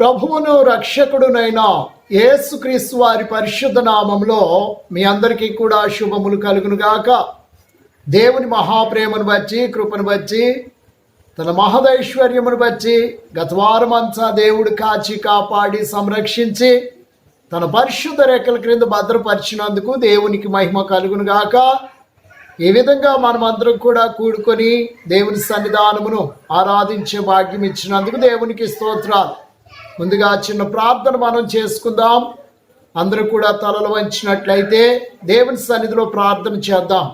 ప్రభువును రక్షకుడునైన యేసుక్రీస్తు వారి పరిశుద్ధ నామంలో మీ అందరికీ కూడా శుభములు కలుగును గాక. దేవుని మహాప్రేమను బట్టి, కృపను బట్టి, తన మహదైశ్వర్యమును బట్టి గత వారమంతా దేవుడు కాచి కాపాడి సంరక్షించి తన పరిశుద్ధ రెక్కల క్రింద భద్రపరిచినందుకు దేవునికి మహిమ కలుగును గాక. ఈ విధంగా మనమందరం కూడా కూడుకొని దేవుని సన్నిధానమును ఆరాధించే భాగ్యం ఇచ్చినందుకు దేవునికి స్తోత్రాలు. ముందుగా చిన్న ప్రార్థన మనం చేసుకుందాం. అందరూ కూడా తలలు వంచినట్లయితే దేవుని సన్నిధిలో ప్రార్థన చేద్దాం.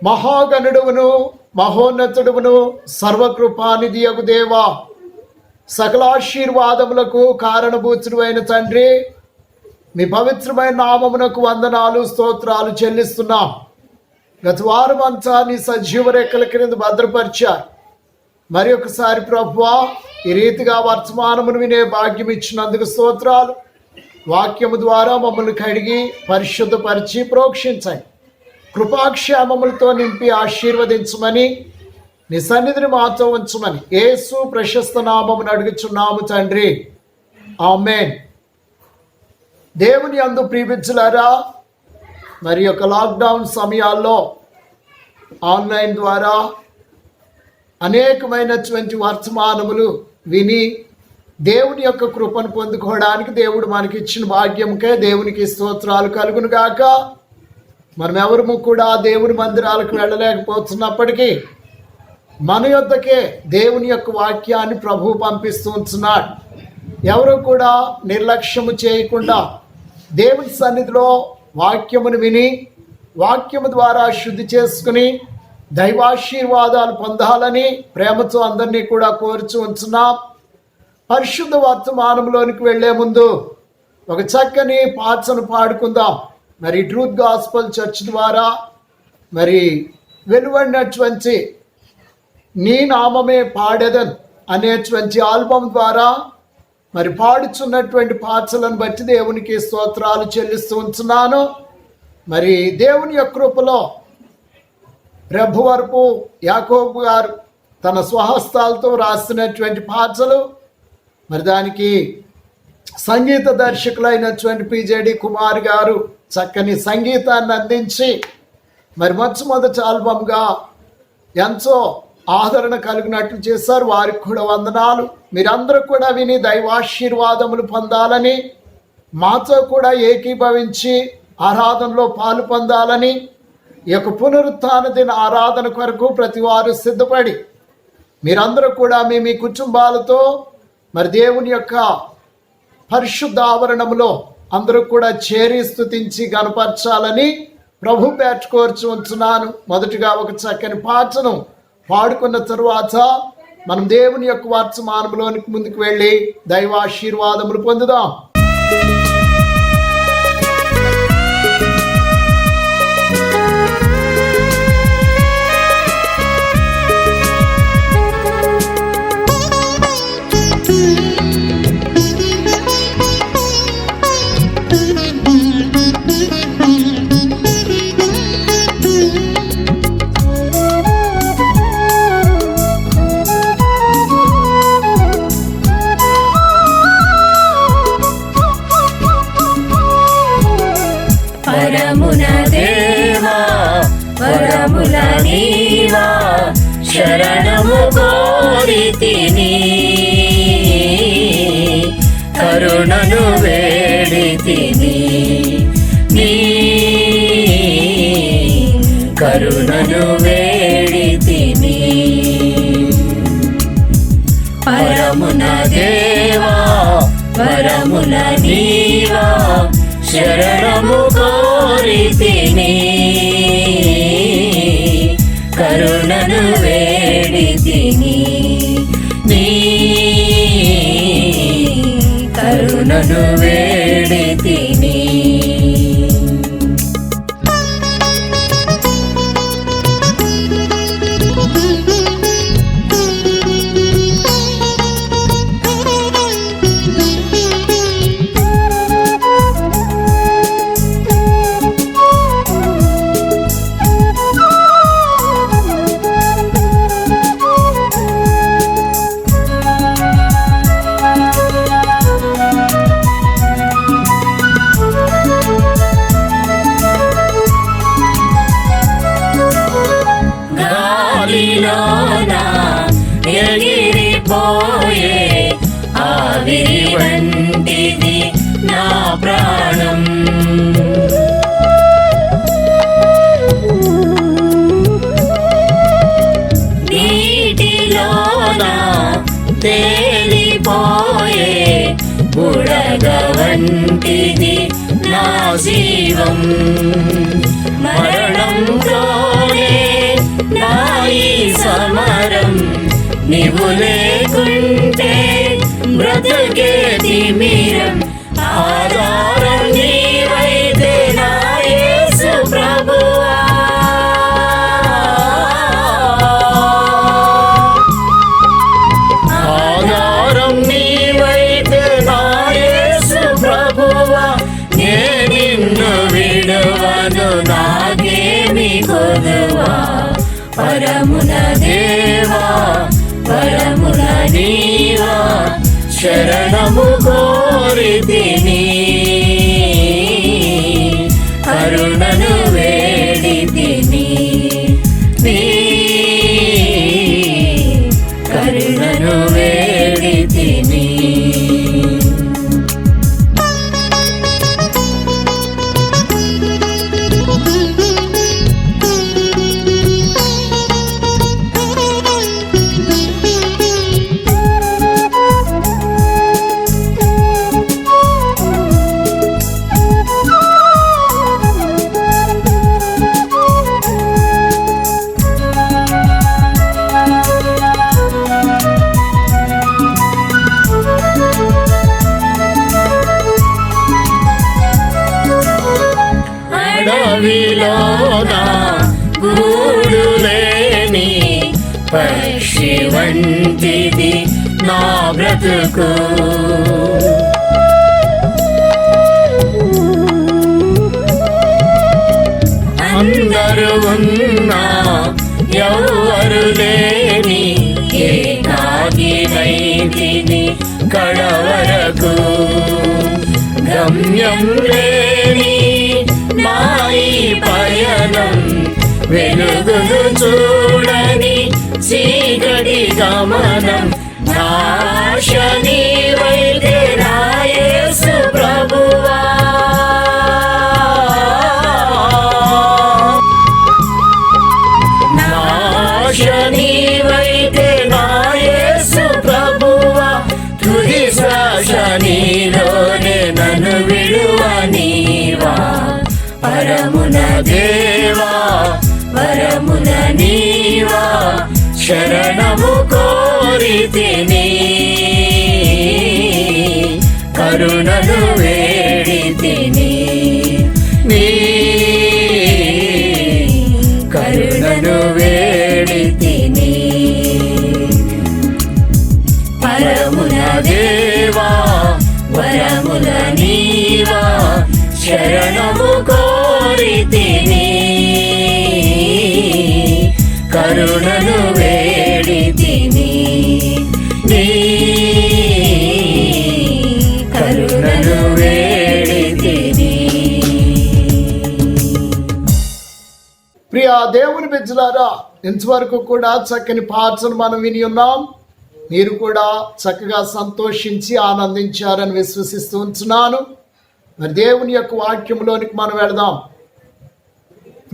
మహాగణుడువును మహోన్నతుడువును సర్వకృపానిధి యగు దేవా, సకలాశీర్వాదములకు కారణభూతుడు అయిన తండ్రి, మీ పవిత్రమైన నామమునకు వందనాలు స్తోత్రాలు చెల్లిస్తున్నాం. గత వారం అంతా నీ సజీవ రెక్కల క్రింద భద్రపరిచారు. మరి ఒకసారి ప్రభువా, ఈ రీతిగా వర్తమానమును వినే భాగ్యం ఇచ్చినందుకు స్తోత్రాలు. వాక్యము ద్వారా మమ్మల్ని కడిగి పరిశుద్ధపరిచి ప్రోక్షించండి. కృపాక్షేమములతో నింపి ఆశీర్వదించమని, నీ సన్నిధిని మాతో ఉంచమని యేసు ప్రశస్త నామమును అడుగుచున్నాము తండ్రి, ఆమేన్. దేవుని యందు ప్రియబిడ్డలారా, మరి యొక్క లాక్డౌన్ సమయాల్లో ఆన్లైన్ ద్వారా అనేకమైనటువంటి వర్తమానములు విని దేవుని యొక్క కృపను పొందుకోవడానికి దేవుడు మనకి ఇచ్చిన భాగ్యంకే దేవునికి స్తోత్రాలు కలుగును గాక. మనం ఎవరము కూడా దేవుని మందిరాలకు వెళ్ళలేకపోతున్నప్పటికీ మన యొద్దకే దేవుని యొక్క వాక్యాన్ని ప్రభువు పంపిస్తూ ఉంటున్నాడు. ఎవరు కూడా నిర్లక్ష్యము చేయకుండా దేవుని సన్నిధిలో వాక్యమును విని వాక్యము ద్వారా శుద్ధి చేసుకుని దైవాశీర్వాదాలు పొందాలని ప్రేమతో అందరినీ కూడా కోరుచు ఉంచున్నాం. పరిశుద్ధ వర్తమానంలోనికి వెళ్లే ముందు ఒక చక్కని పాటను పాడుకుందాం. మరి ట్రూత్ గాస్పల్ చర్చ్ ద్వారా మరి వెలువడినటువంటి నీ నామమే పాడెదన్ అనేటువంటి ఆల్బమ్ ద్వారా మరి పాడుచున్నటువంటి పాటలను బట్టి దేవునికి స్తోత్రాలు చెల్లిస్తూ ఉంటున్నాను. మరి దేవుని యొక్క కృపలో ప్రభువరపు యాకోబు గారు తన స్వహస్తాలతో రాసినటువంటి పాటలు, మరి దానికి సంగీత దర్శకులైనటువంటి పిజేడి కుమార్ గారు చక్కని సంగీతాన్ని అందించి మరి మొట్టమొదటి ఆల్బమ్గా ఎంతో ఆదరణ కలిగినట్లు చేశారు. వారికి కూడా వందనాలు. మీరందరూ కూడా విని దైవాశీర్వాదములు పొందాలని, మాతో కూడా ఏకీభవించి ఆరాధనలో పాలు పొందాలని, ఈ యొక్క పునరుత్థాన దిన ఆరాధన కొరకు ప్రతి వారు సిద్ధపడి మీరందరూ కూడా మీ కుటుంబాలతో మరి దేవుని యొక్క పరిశుద్ధ ఆవరణంలో అందరూ కూడా చేరి స్తుతించి గణపరచాలని ప్రభు పేట కోర్చి ఉంచున్నాను. మొదటిగా ఒక చక్కని పాటను పాడుకున్న తరువాత మనం దేవుని యొక్క వర్తమానంలోనికి ముందుకు వెళ్ళి దైవాశీర్వాదములు పొందుదాం. శరణము కోరితిని, కరుణను వేడితిని, నీ కరుణను వేడితిని. పరమున దేవా వరముల నీవా, శరణము కోరితిని, కరుణను వేడితిని, నీ కరుణను వేడితిని. ప్రాణం. నీటిలోన తేలిపోయే బుడగ వంటిది నా జీవం. మరణంతోనే నా ఈ సమరం, నీవు లేకుంటే బ్రతుకే తిమిరం. ఆధారం నీవైతే నా యేసు ప్రభువా. ఆధారం నీవైతే నా యేసు ప్రభువా. నే నిన్ను విడువను, నాకేమి కొదువా. పరమున దేవా, పరమున నీవా, శరణము కోరితిని. కరుణను వేడితిని, నీ కరుణను వేడితిని. అడవిలోన గూడు లేని పక్షి వంటిది నా బ్రతుకు. అందరూ ఉన్నా ఎవరు లేని ఏకాకినైతిని కడవరకు. గమ్యం లేని నా ఈ పయనం, వెలుగును చూడని చీకటి గమనం. నాశ నీవైతే నా యేసు ప్రభువా. నాశ నీవైతే నా యేసు ప్రభువా. తుది శ్వాస నీలోనే నన్ను విడువనీవా. పరమున దేవా, పరమున నీవా, శరణము కోరితిని. కరుణను వేడితిని, నీ కరుణను వేడితిని. పరమున దేవా, వరమున నీవా, శరణము కోరితిని. కరుణను వేడితిని, నీ కరుణను వేడితిని. ప్రియ దేవుని బిడ్డలారా, ఇంతవరకు కూడా చక్కని పాటలు మనం విని ఉన్నాం. మీరు కూడా చక్కగా సంతోషించి ఆనందించారని విశ్వసిస్తూ ఉంటున్నాను. మరి దేవుని యొక్క వాక్యంలోనికి మనం వెళదాం.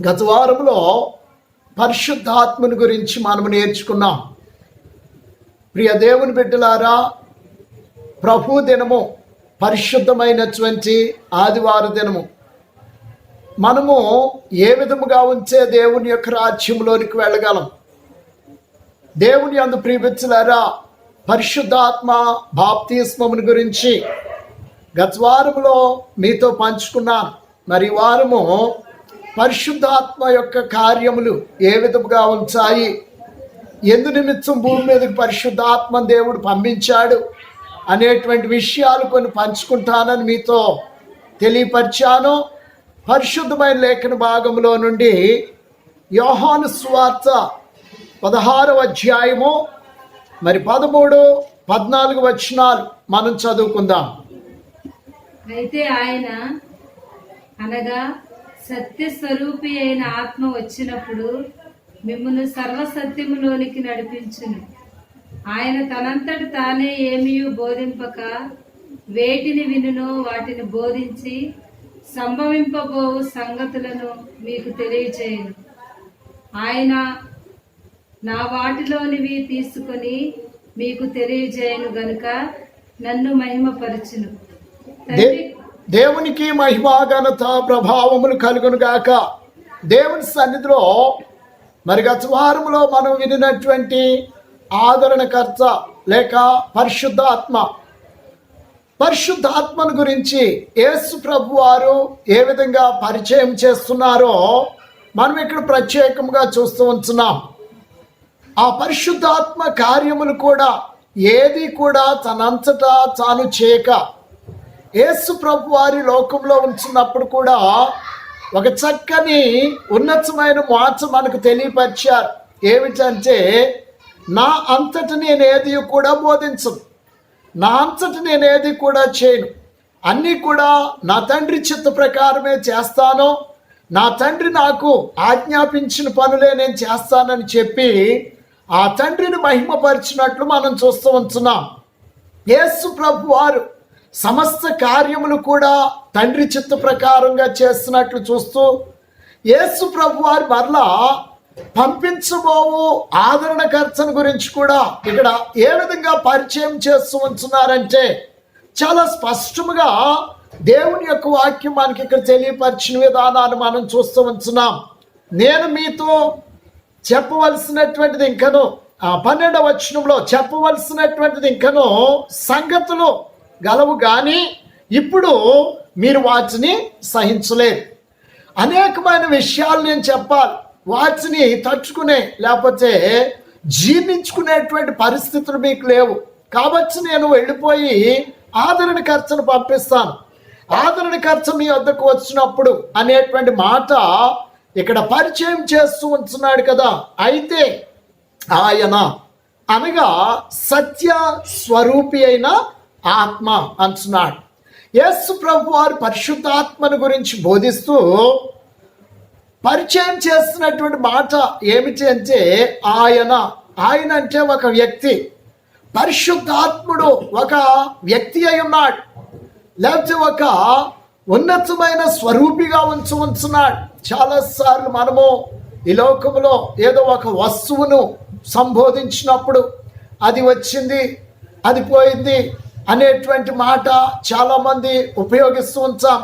గత వారంలో పరిశుద్ధాత్మని గురించి మనం నేర్చుకున్నాం. ప్రియ దేవుని బిడ్డలారా, ప్రభు దినము పరిశుద్ధమైనటువంటి ఆదివార దినము. మనము ఏ విధముగా ఉంచే దేవుని యొక్క రాజ్యంలోనికి వెళ్ళగలం? దేవుని యందు ప్రియబిడ్డలారా, పరిశుద్ధాత్మ బాప్తిస్మముని గురించి గత వారంలో మీతో పంచుకున్నాను. మరి వారము పరిశుద్ధాత్మ యొక్క కార్యములు ఏ విధముగా ఉంచాయి, ఎందు నిమిత్తం భూమి మీదకి పరిశుద్ధాత్మ దేవుడు పంపించాడు అనేటువంటి విషయాలు కొన్ని పంచుకుంటానని మీతో తెలియపరిచాను. పరిశుద్ధమైన లేఖన భాగంలో నుండి యోహాను సువార్త 16వ అధ్యాయము మరి 13, 14 వచనాలు మనం చదువుకుందాం. అయితే ఆయన అనగా సత్యస్వరూపి అయిన ఆత్మ వచ్చినప్పుడు మిమ్మును సర్వసత్యములోనికి నడిపించును. ఆయన తనంతట తానే ఏమీ బోధింపక వేటిని వినునో వాటిని బోధించి సంభవింపబోవు సంగతులను మీకు తెలియచేయను. ఆయన నా వాటిలోనివి తీసుకొని మీకు తెలియజేయను గనుక నన్ను మహిమపరచును. దేవునికి మహిమ ఘనత ప్రభావములు కలుగును గాక. దేవుని సన్నిధిలో మరి గత వారంలో మనం వినినటువంటి ఆదరణకర్త లేక పరిశుద్ధాత్మను గురించి యేసు ప్రభు వారు ఏ విధంగా పరిచయం చేస్తున్నారో మనం ఇక్కడ ప్రత్యేకంగా చూస్తూ ఉంటున్నాం. ఆ పరిశుద్ధాత్మ కార్యములు కూడా ఏది కూడా తనంతటా తాను చేయక యేసు ప్రభు వారి లోకంలో ఉంచినప్పుడు కూడా ఒక చక్కని ఉన్నతమైన మాట మనకు తెలియపరిచారు. ఏమిటంటే, నా అంతటి నేనేది కూడా బోధించను, నా అంతటి నేనేది కూడా చేయను, అన్నీ కూడా నా తండ్రి చిత్త ప్రకారమే చేస్తాను, నా తండ్రి నాకు ఆజ్ఞాపించిన పనులే నేను చేస్తానని చెప్పి ఆ తండ్రిని మహిమపరిచినట్లు మనం చూస్తూ ఉంటున్నాం. యేసు ప్రభు వారు సమస్త కార్యములు కూడా తండ్రి చిత్త ప్రకారంగా చేస్తున్నట్లు చూస్తూ యేసు ప్రభు వారు మరలా పంపించబోవు ఆదరణకర్తను గురించి కూడా ఇక్కడ ఏ విధంగా పరిచయం చేస్తూ ఉంటున్నారంటే, చాలా స్పష్టంగా దేవుని యొక్క వాక్యం మనకి ఇక్కడ తెలియపరిచిన విధానాన్ని మనం చూస్తూ ఉంటున్నాం. నేను మీతో చెప్పవలసినటువంటిది ఇంకను 12వ వచనంలో చెప్పవలసినటువంటిది ఇంకను సంగతులు గలవు కానీ ఇప్పుడు మీరు వాటిని సహించలేరు. అనేకమైన విషయాలు నేను చెప్పాలి, వాటిని తట్టుకునే లేకపోతే జీర్ణించుకునేటువంటి పరిస్థితులు మీకు లేవు. కాబట్టి నేను వెళ్ళిపోయి ఆదరణకర్తను పంపిస్తాను, ఆదరణకర్త మీ వద్దకు వచ్చినప్పుడు అనేటువంటి మాట ఇక్కడ పరిచయం చేస్తూ ఉంటున్నాడు కదా. అయితే ఆయన అనగా సత్య స్వరూపి అయిన ఆత్మ అంటున్నాడు. యేసు ప్రభు వారు పరిశుద్ధాత్మను గురించి బోధిస్తూ పరిచయం చేస్తున్నటువంటి మాట ఏమిటి అంటే, ఆయన అంటే ఒక వ్యక్తి, పరిశుద్ధాత్ముడు ఒక వ్యక్తి అయి ఉన్నాడు, లేకపోతే ఒక ఉన్నతమైన స్వరూపిగా ఉంచున్నాడు. చాలాసార్లు మనము ఈ లోకంలో ఏదో ఒక వస్తువును సంబోధించినప్పుడు అది వచ్చింది, అది పోయింది అనేటువంటి మాట చాలామంది ఉపయోగిస్తూ ఉంటాం.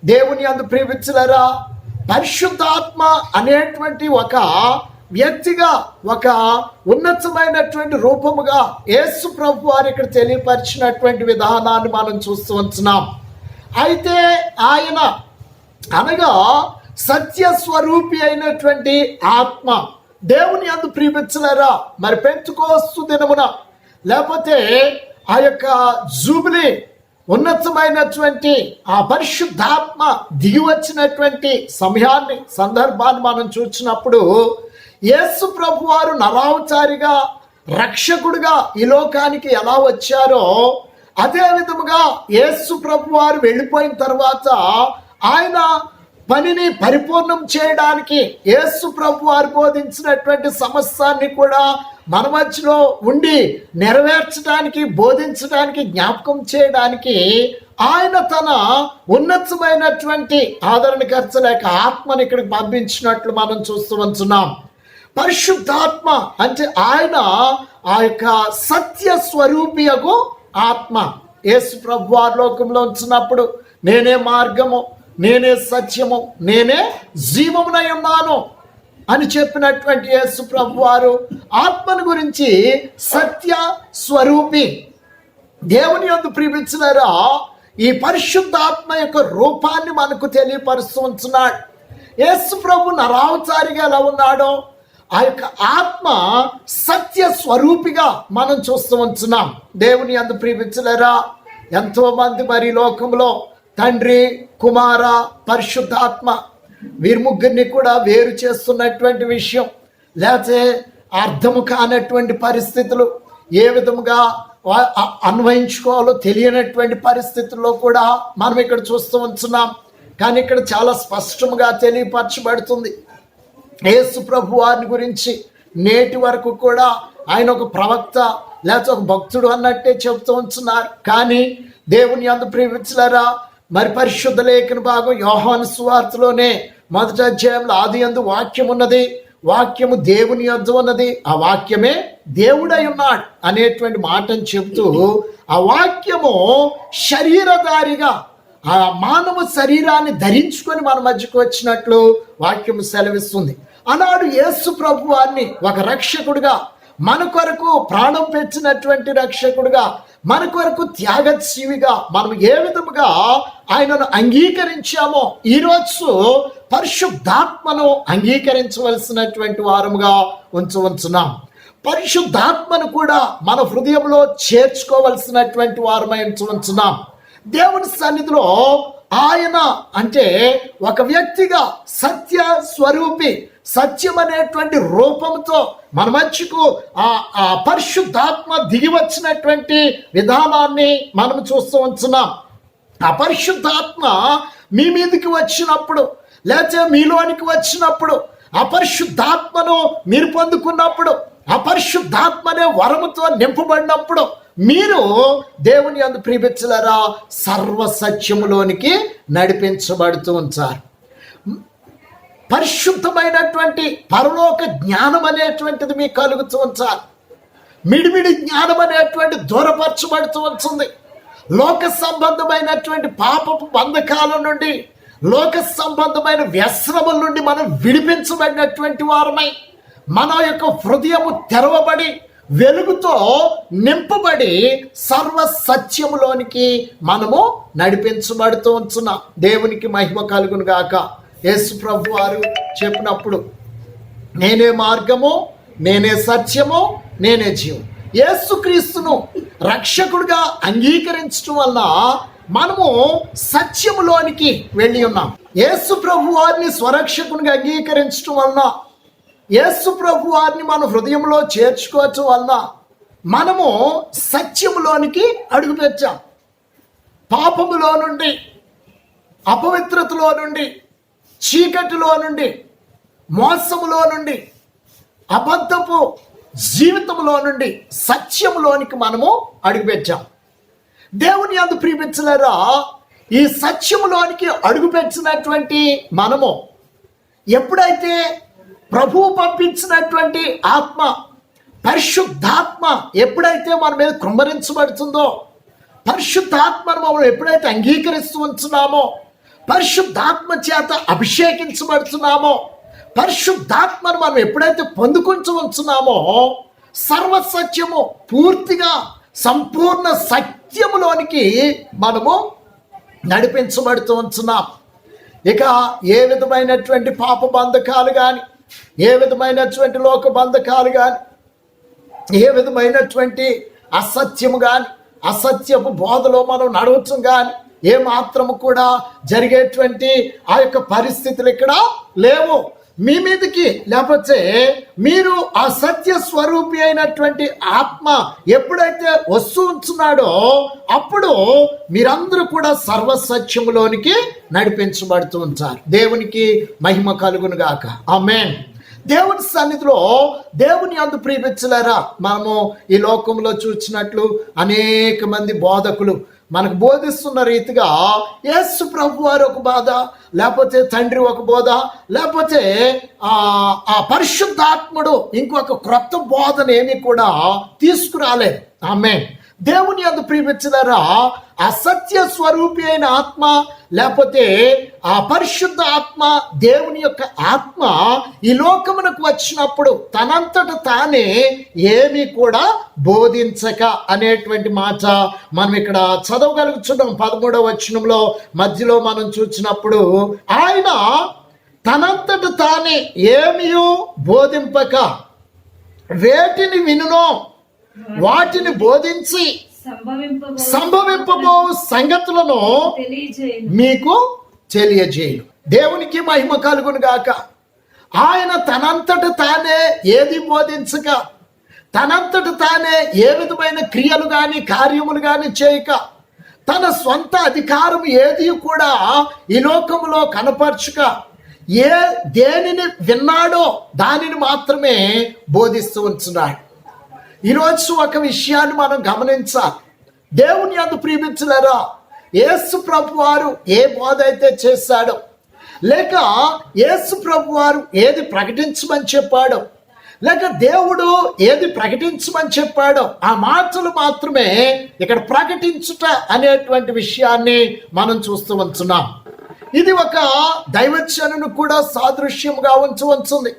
దేవుని యందు ప్రియమిత్రులారా, పరిశుద్ధాత్మ అనేటువంటి ఒక వ్యక్తిగా ఒక ఉన్నతమైనటువంటి రూపముగా యేసు ప్రభు వారు ఇక్కడ తెలియపరిచినటువంటి విధానాన్ని మనం చూస్తూ ఉంటున్నాం. అయితే ఆయన అనగా సత్య స్వరూపి అయినటువంటి ఆత్మ. దేవుని యందు ప్రియమిత్రులారా, మరి పెంతుకోస్తు దినమున లేకపోతే ఆ యొక్క జూబిలీ ఉన్నతమైనటువంటి ఆ పరిశుద్ధాత్మ దిగి వచ్చినటువంటి సందర్భాన్ని మనం చూసినప్పుడు యేసు ప్రభు వారు నరావతారిగా రక్షకుడిగా ఈ లోకానికి ఎలా వచ్చారో అదే విధముగా యేసు ప్రభు వారు వెళ్ళిపోయిన తర్వాత ఆయన పనిని పరిపూర్ణం చేయడానికి యేసు ప్రభు వారు బోధించినటువంటి సమస్తాన్ని కూడా మన మధ్యలో ఉండి నెరవేర్చడానికి, బోధించడానికి, జ్ఞాపకం చేయడానికి ఆయన తన ఉన్నతమైనటువంటి ఆదరణకర్త లేక ఆత్మని ఇక్కడికి పంపించినట్లు మనం చూస్తూ ఉంటున్నాం. పరిశుద్ధాత్మ అంటే ఆయన ఆ యొక్క సత్య స్వరూపియగు ఆత్మ. యేసు ప్రభు వారి లోకంలో ఉంచినప్పుడు నేనే మార్గము, నేనే సత్యము, నేనే జీవమునై ఉన్నాను అని చెప్పినటువంటి యేసు ప్రభు వారు ఆత్మను గురించి సత్య స్వరూపి. దేవుని యందు ప్రియమిత్రులారా, ఈ పరిశుద్ధాత్మ యొక్క రూపాన్ని మనకు తెలియపరుస్తూ ఉంటున్నాడు. యేసు ప్రభు నరావతారిగా ఎలా ఉన్నాడో ఆ యొక్క ఆత్మ సత్య స్వరూపిగా మనం చూస్తూ ఉంటున్నాం. దేవుని యందు ప్రియమిత్రులారా, ఎంతో మంది మరి లోకంలో తండ్రి, కుమార, పరిశుద్ధాత్మ వీరి ముగ్గురిని కూడా వేరు చేస్తున్నటువంటి విషయం, లేకపోతే అర్థము కానటువంటి పరిస్థితులు, ఏ విధముగా అన్వయించుకోవాలో తెలియనటువంటి పరిస్థితుల్లో కూడా మనం ఇక్కడ చూస్తూ ఉంటున్నాం. కానీ ఇక్కడ చాలా స్పష్టంగా తెలియపరచబడుతుంది. యేసు ప్రభు వారిని గురించి నేటి వరకు కూడా ఆయన ఒక ప్రవక్త లేకపోతే ఒక భక్తుడు అన్నట్టే చెబుతూ ఉంటున్నారు. కానీ దేవుని యందు ప్రియమిత్రులారా, మరి పరిశుద్ధ లేఖన భాగం యోహాను సువార్తలోనే 1వ అధ్యాయంలో ఆది యందు వాక్యం ఉన్నది, వాక్యము దేవుని యొద్ద ఉన్నది, ఆ వాక్యమే దేవుడై ఉన్నాడు అనేటువంటి మాటను చెబుతూ ఆ వాక్యము శరీరధారిగా ఆ మానవ శరీరాన్ని ధరించుకొని మన మధ్యకు వచ్చినట్లు వాక్యము సెలవిస్తుంది. ఆనాడు యేసు ప్రభు వారిని ఒక రక్షకుడుగా, మన కొరకు ప్రాణం పెట్టినటువంటి రక్షకుడుగా, మన కొరకు త్యాగశీవిగా మనం ఏ విధముగా ఆయనను అంగీకరించామో ఈరోజు పరిశుద్ధాత్మను అంగీకరించవలసినటువంటి వారముగా ఉంచున్నాం. పరిశుద్ధాత్మను కూడా మన హృదయంలో చేర్చుకోవలసినటువంటి వారమై ఉంచున్నాం. దేవుని సన్నిధిలో ఆయన అంటే ఒక వ్యక్తిగా సత్య స్వరూపి, సత్యం అనేటువంటి రూపంతో మన మధ్యకు ఆ పరిశుద్ధాత్మ దిగి వచ్చినటువంటి విధానాన్ని మనం చూస్తూ ఉంటున్నాం. ఆ పరిశుద్ధాత్మ మీ మీదకి వచ్చినప్పుడు, లేకపోతే మీలోనికి వచ్చినప్పుడు, ఆ పరిశుద్ధాత్మను మీరు పొందుకున్నప్పుడు, ఆ పరిశుద్ధాత్మ అనే వరముతో నింపబడినప్పుడు మీరు దేవుని యందు ప్రియమిత్రులారా సర్వసత్యములోనికి నడిపించబడుతూ ఉంటారు. పరిశుద్ధమైనటువంటి పరలోక జ్ఞానం అనేటువంటిది మీకు కలుగుతూ ఉంటారు. మిడిమిడి జ్ఞానం అనేటువంటి దూరపరచబడుతూ ఉంటుంది. లోక సంబంధమైనటువంటి పాపపు బంధకాల నుండి, లోక సంబంధమైన వ్యసనముల నుండి మనం విడిపించబడినటువంటి వారమై, మన యొక్క హృదయము తెరవబడి వెలుగుతో నింపబడి సర్వ సత్యములోనికి మనము నడిపించబడుతూ ఉంటున్నాం. దేవునికి మహిమ కలుగును గాక. యేసు ప్రభు వారు చెప్పినప్పుడు, నేనే మార్గము, నేనే సత్యము, నేనే జీవం. యేసుక్రీస్తును రక్షకుడిగా అంగీకరించడం వలన మనము సత్యములోనికి వెళ్ళి ఉన్నాం. యేసు ప్రభు వారిని స్వరక్షకునిగా అంగీకరించడం వలన, యేసు ప్రభు వారిని మన హృదయంలో చేర్చుకోవటం వలన మనము సత్యములోనికి అడుగుపెట్టాం. పాపములో నుండి, అపవిత్రతలో నుండి, చీకటిలో నుండి, మోసములో నుండి, అబద్ధపు జీవితంలో నుండి సత్యములోనికి మనము అడుగుపెట్టాం. దేవుని యందు ప్రియమిత్రులారా, ఈ సత్యములోనికి అడుగుపెట్టినటువంటి మనము ఎప్పుడైతే ప్రభువు పంపించినటువంటి ఆత్మ, పరిశుద్ధాత్మ ఎప్పుడైతే మన మీద కృమ్మరించబడుతుందో, పరిశుద్ధాత్మను మనం ఎప్పుడైతే అంగీకరిస్తూ ఉంటున్నామో, పరిశుద్ధాత్మ చేత అభిషేకించబడుతున్నామో, పరిశుద్ధాత్మను మనం ఎప్పుడైతే పొందుకుంటూ ఉంటున్నామో, సర్వసత్యము పూర్తిగా సంపూర్ణ సత్యములోనికి మనము నడిపించబడుతూ ఉంటున్నాం. ఇక ఏ విధమైనటువంటి పాప బంధకాలు కానీ, ఏ విధమైనటువంటి లోక బంధకాలు కానీ, ఏ విధమైనటువంటి అసత్యము కానీ, అసత్యపు బోధలో మనం నడవటం కానీ ఏ మాత్రము కూడా జరిగేటువంటి ఆ యొక్క పరిస్థితులు ఇక్కడ లేవు మీ మీదకి. లేకపోతే మీరు ఆ సత్య స్వరూపి అయినటువంటి ఆత్మ ఎప్పుడైతే వస్తూ ఉంటున్నాడో అప్పుడు మీరందరూ కూడా సర్వసత్యములోనికి నడిపించబడుతూ ఉంటారు. దేవునికి మహిమ కలుగును గాక. ఆమేన్. దేవుని సన్నిధిలో దేవుని యందు ప్రియమిత్రులారా, మనము ఈ లోకంలో చూసినట్లు అనేక మంది బోధకులు మనకు బోధిస్తున్న రీతిగా యేసు ప్రభు వారు ఒక బోధ, లేకపోతే తండ్రి ఒక బోధ, లేకపోతే ఆ పరిశుద్ధాత్ముడు ఇంకొక క్రొత్త బోధనేమి కూడా తీసుకురాలేదు. ఆమేన్. దేవుని యందు ప్రియమిత్రులారా, ఆ సత్య స్వరూపి అయిన ఆత్మ, లేకపోతే ఆ పరిశుద్ధ ఆత్మ, దేవుని యొక్క ఆత్మ ఈ లోకమునకు వచ్చినప్పుడు తనంతట తానే ఏమీ కూడా బోధించక అనేటువంటి మాట మనం ఇక్కడ చదవగలుగుతున్నాం. 13వ వచనంలో మధ్యలో మనం చూసినప్పుడు ఆయన తనంతట తానే ఏమీ బోధింపక వేటిని వినునో వాటిని బోధించి సంభవింపబో సంగతులను మీకు తెలియజేయను. దేవునికి మహిమ కలుగును గాక. ఆయన తనంతట తానే ఏది బోధించక, తనంతట తానే ఏ విధమైన క్రియలు కానీ కార్యములు కానీ చేయక, తన స్వంత అధికారం ఏది కూడా ఈ లోకంలో కనపరచుక, దేనిని విన్నాడో దానిని మాత్రమే బోధిస్తూ ఉంటున్నాడు. ఈరోజు ఒక విషయాన్ని మనం గమనించాలి. దేవుని యందు ప్రియమించులారా, యేసు ప్రభు వారు ఏ బోధ అయితే చేశాడో, లేక యేసు ప్రభు వారు ఏది ప్రకటించమని చెప్పాడో, లేక దేవుడు ఏది ప్రకటించమని చెప్పాడో ఆ మాటలు మాత్రమే ఇక్కడ ప్రకటించుట అనేటువంటి విషయాన్ని మనం చూస్తూ ఉంటున్నాం. ఇది ఒక దైవజనును కూడా సాదృశ్యంగా ఉంచవచ్చుంది.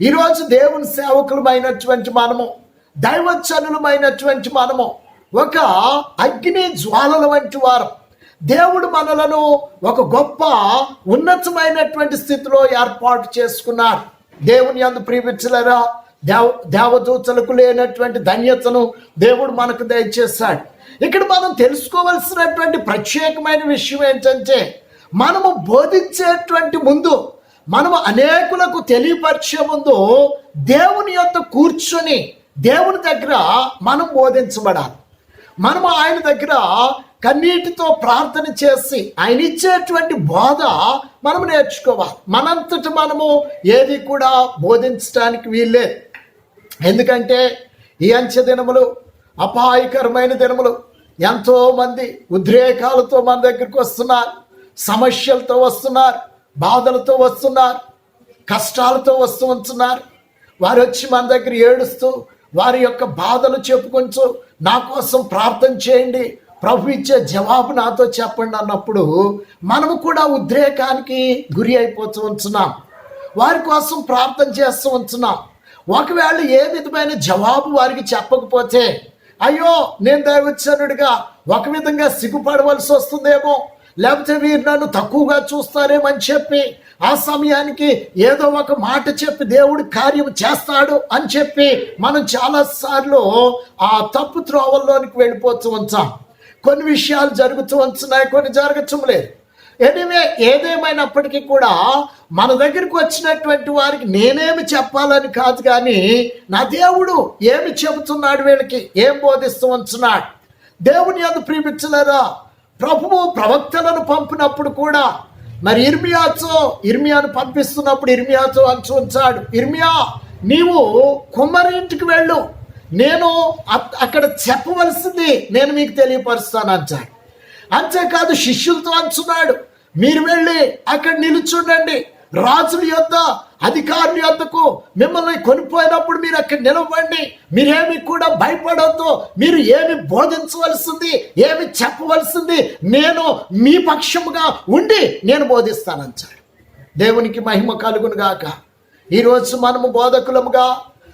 ఈరోజు దేవుని సేవకులమైనటువంటి మనము, దైవజనులమైనటువంటి మనము ఒక అగ్ని జ్వాలల వంటి వారు. దేవుడు మనలను ఒక గొప్ప ఉన్నతమైనటువంటి స్థితిలో ఏర్పాటు చేసుకున్నారు. దేవుని యందు ప్రియమిత్రులారా, దేవదూతలకు లేనటువంటి ధన్యతను దేవుడు మనకు దయచేశాడు. ఇక్కడ మనం తెలుసుకోవలసినటువంటి ప్రత్యేకమైన విషయం ఏంటంటే, మనము బోధించేటువంటి ముందు, మనము అనేకులకు తెలియపరిచే ముందు దేవుని యొద్ద కూర్చొని దేవుని దగ్గర మనం బోధించబడాలి. మనము ఆయన దగ్గర కన్నీటితో ప్రార్థన చేసి ఆయన ఇచ్చేటువంటి బోధ మనం నేర్చుకోవాలి. మనంతట మనము ఏది కూడా బోధించడానికి వీల్లేదు. ఎందుకంటే ఈ అంచె దినములు అపాయకరమైన దినములు. ఎంతోమంది ఉద్రేకాలతో మన దగ్గరికి వస్తున్నారు, సమస్యలతో వస్తున్నారు, బాధలతో వస్తున్నారు, కష్టాలతో వస్తూ ఉంటున్నారు. వారు వచ్చి మన దగ్గర ఏడుస్తూ వారి యొక్క బాధలు చెప్పుకొంచు, నా కోసం ప్రార్థన చేయండి, ప్రభు ఇచ్చే జవాబు నాతో చెప్పండి అన్నప్పుడు మనము కూడా ఉద్రేకానికి గురి అయిపోతూ ఉంటున్నాం. వారి కోసం ప్రార్థన చేస్తూ ఉంటున్నాం. ఒకవేళ ఏ విధమైన జవాబు వారికి చెప్పకపోతే, అయ్యో నేను దైవజనుడిగా ఒక విధంగా సిగ్గుపడవలసి వస్తుందేమో, లేకపోతే వీరు నన్ను తక్కువగా చూస్తారేమని చెప్పి ఆ సమయానికి ఏదో ఒక మాట చెప్పి దేవుడు కార్యం చేస్తాడు అని చెప్పి మనం చాలాసార్లు ఆ తప్పు త్రోవల్లోనికి వెళ్ళిపోతూ ఉంటాం. కొన్ని విషయాలు జరుగుతూ ఉంటున్నాయి, కొన్ని జరగటం లేదు. ఎనివే, ఏదేమైనప్పటికీ కూడా మన దగ్గరికి వచ్చినటువంటి వారికి నేనేమి చెప్పాలని కాదు, కానీ నా దేవుడు ఏమి చెబుతున్నాడు, వీళ్ళకి ఏం బోధిస్తూ ఉంటున్నాడు. దేవుని యందు ప్రియమిత్రులారా, ప్రభువు ప్రవక్తలను పంపినప్పుడు కూడా మరి ఇర్మియాను పంపిస్తున్నప్పుడు ఇర్మియాతో అంచు ఉంచాడు, ఇర్మియా నీవు కుమ్మరింటికి వెళ్ళు, నేను అక్కడ చెప్పవలసింది నేను మీకు తెలియపరుస్తాను అంటాడు. అంతేకాదు శిష్యులతో అంచున్నాడు, మీరు వెళ్ళి అక్కడ నిలుచుండండి, రాజుల యొద్ద అధికారుల యొద్దకు మిమ్మల్ని కొనిపోయినప్పుడు మీరు అక్కడ నిలవండి, మీరేమి కూడా భయపడొద్దు, మీరు ఏమి బోధించవలసింది, ఏమి చెప్పవలసింది నేను మీ పక్షముగా ఉండి నేను బోధిస్తానంటాడు. దేవునికి మహిమ కలుగును గాక. ఈరోజు మనము బోధకులముగా,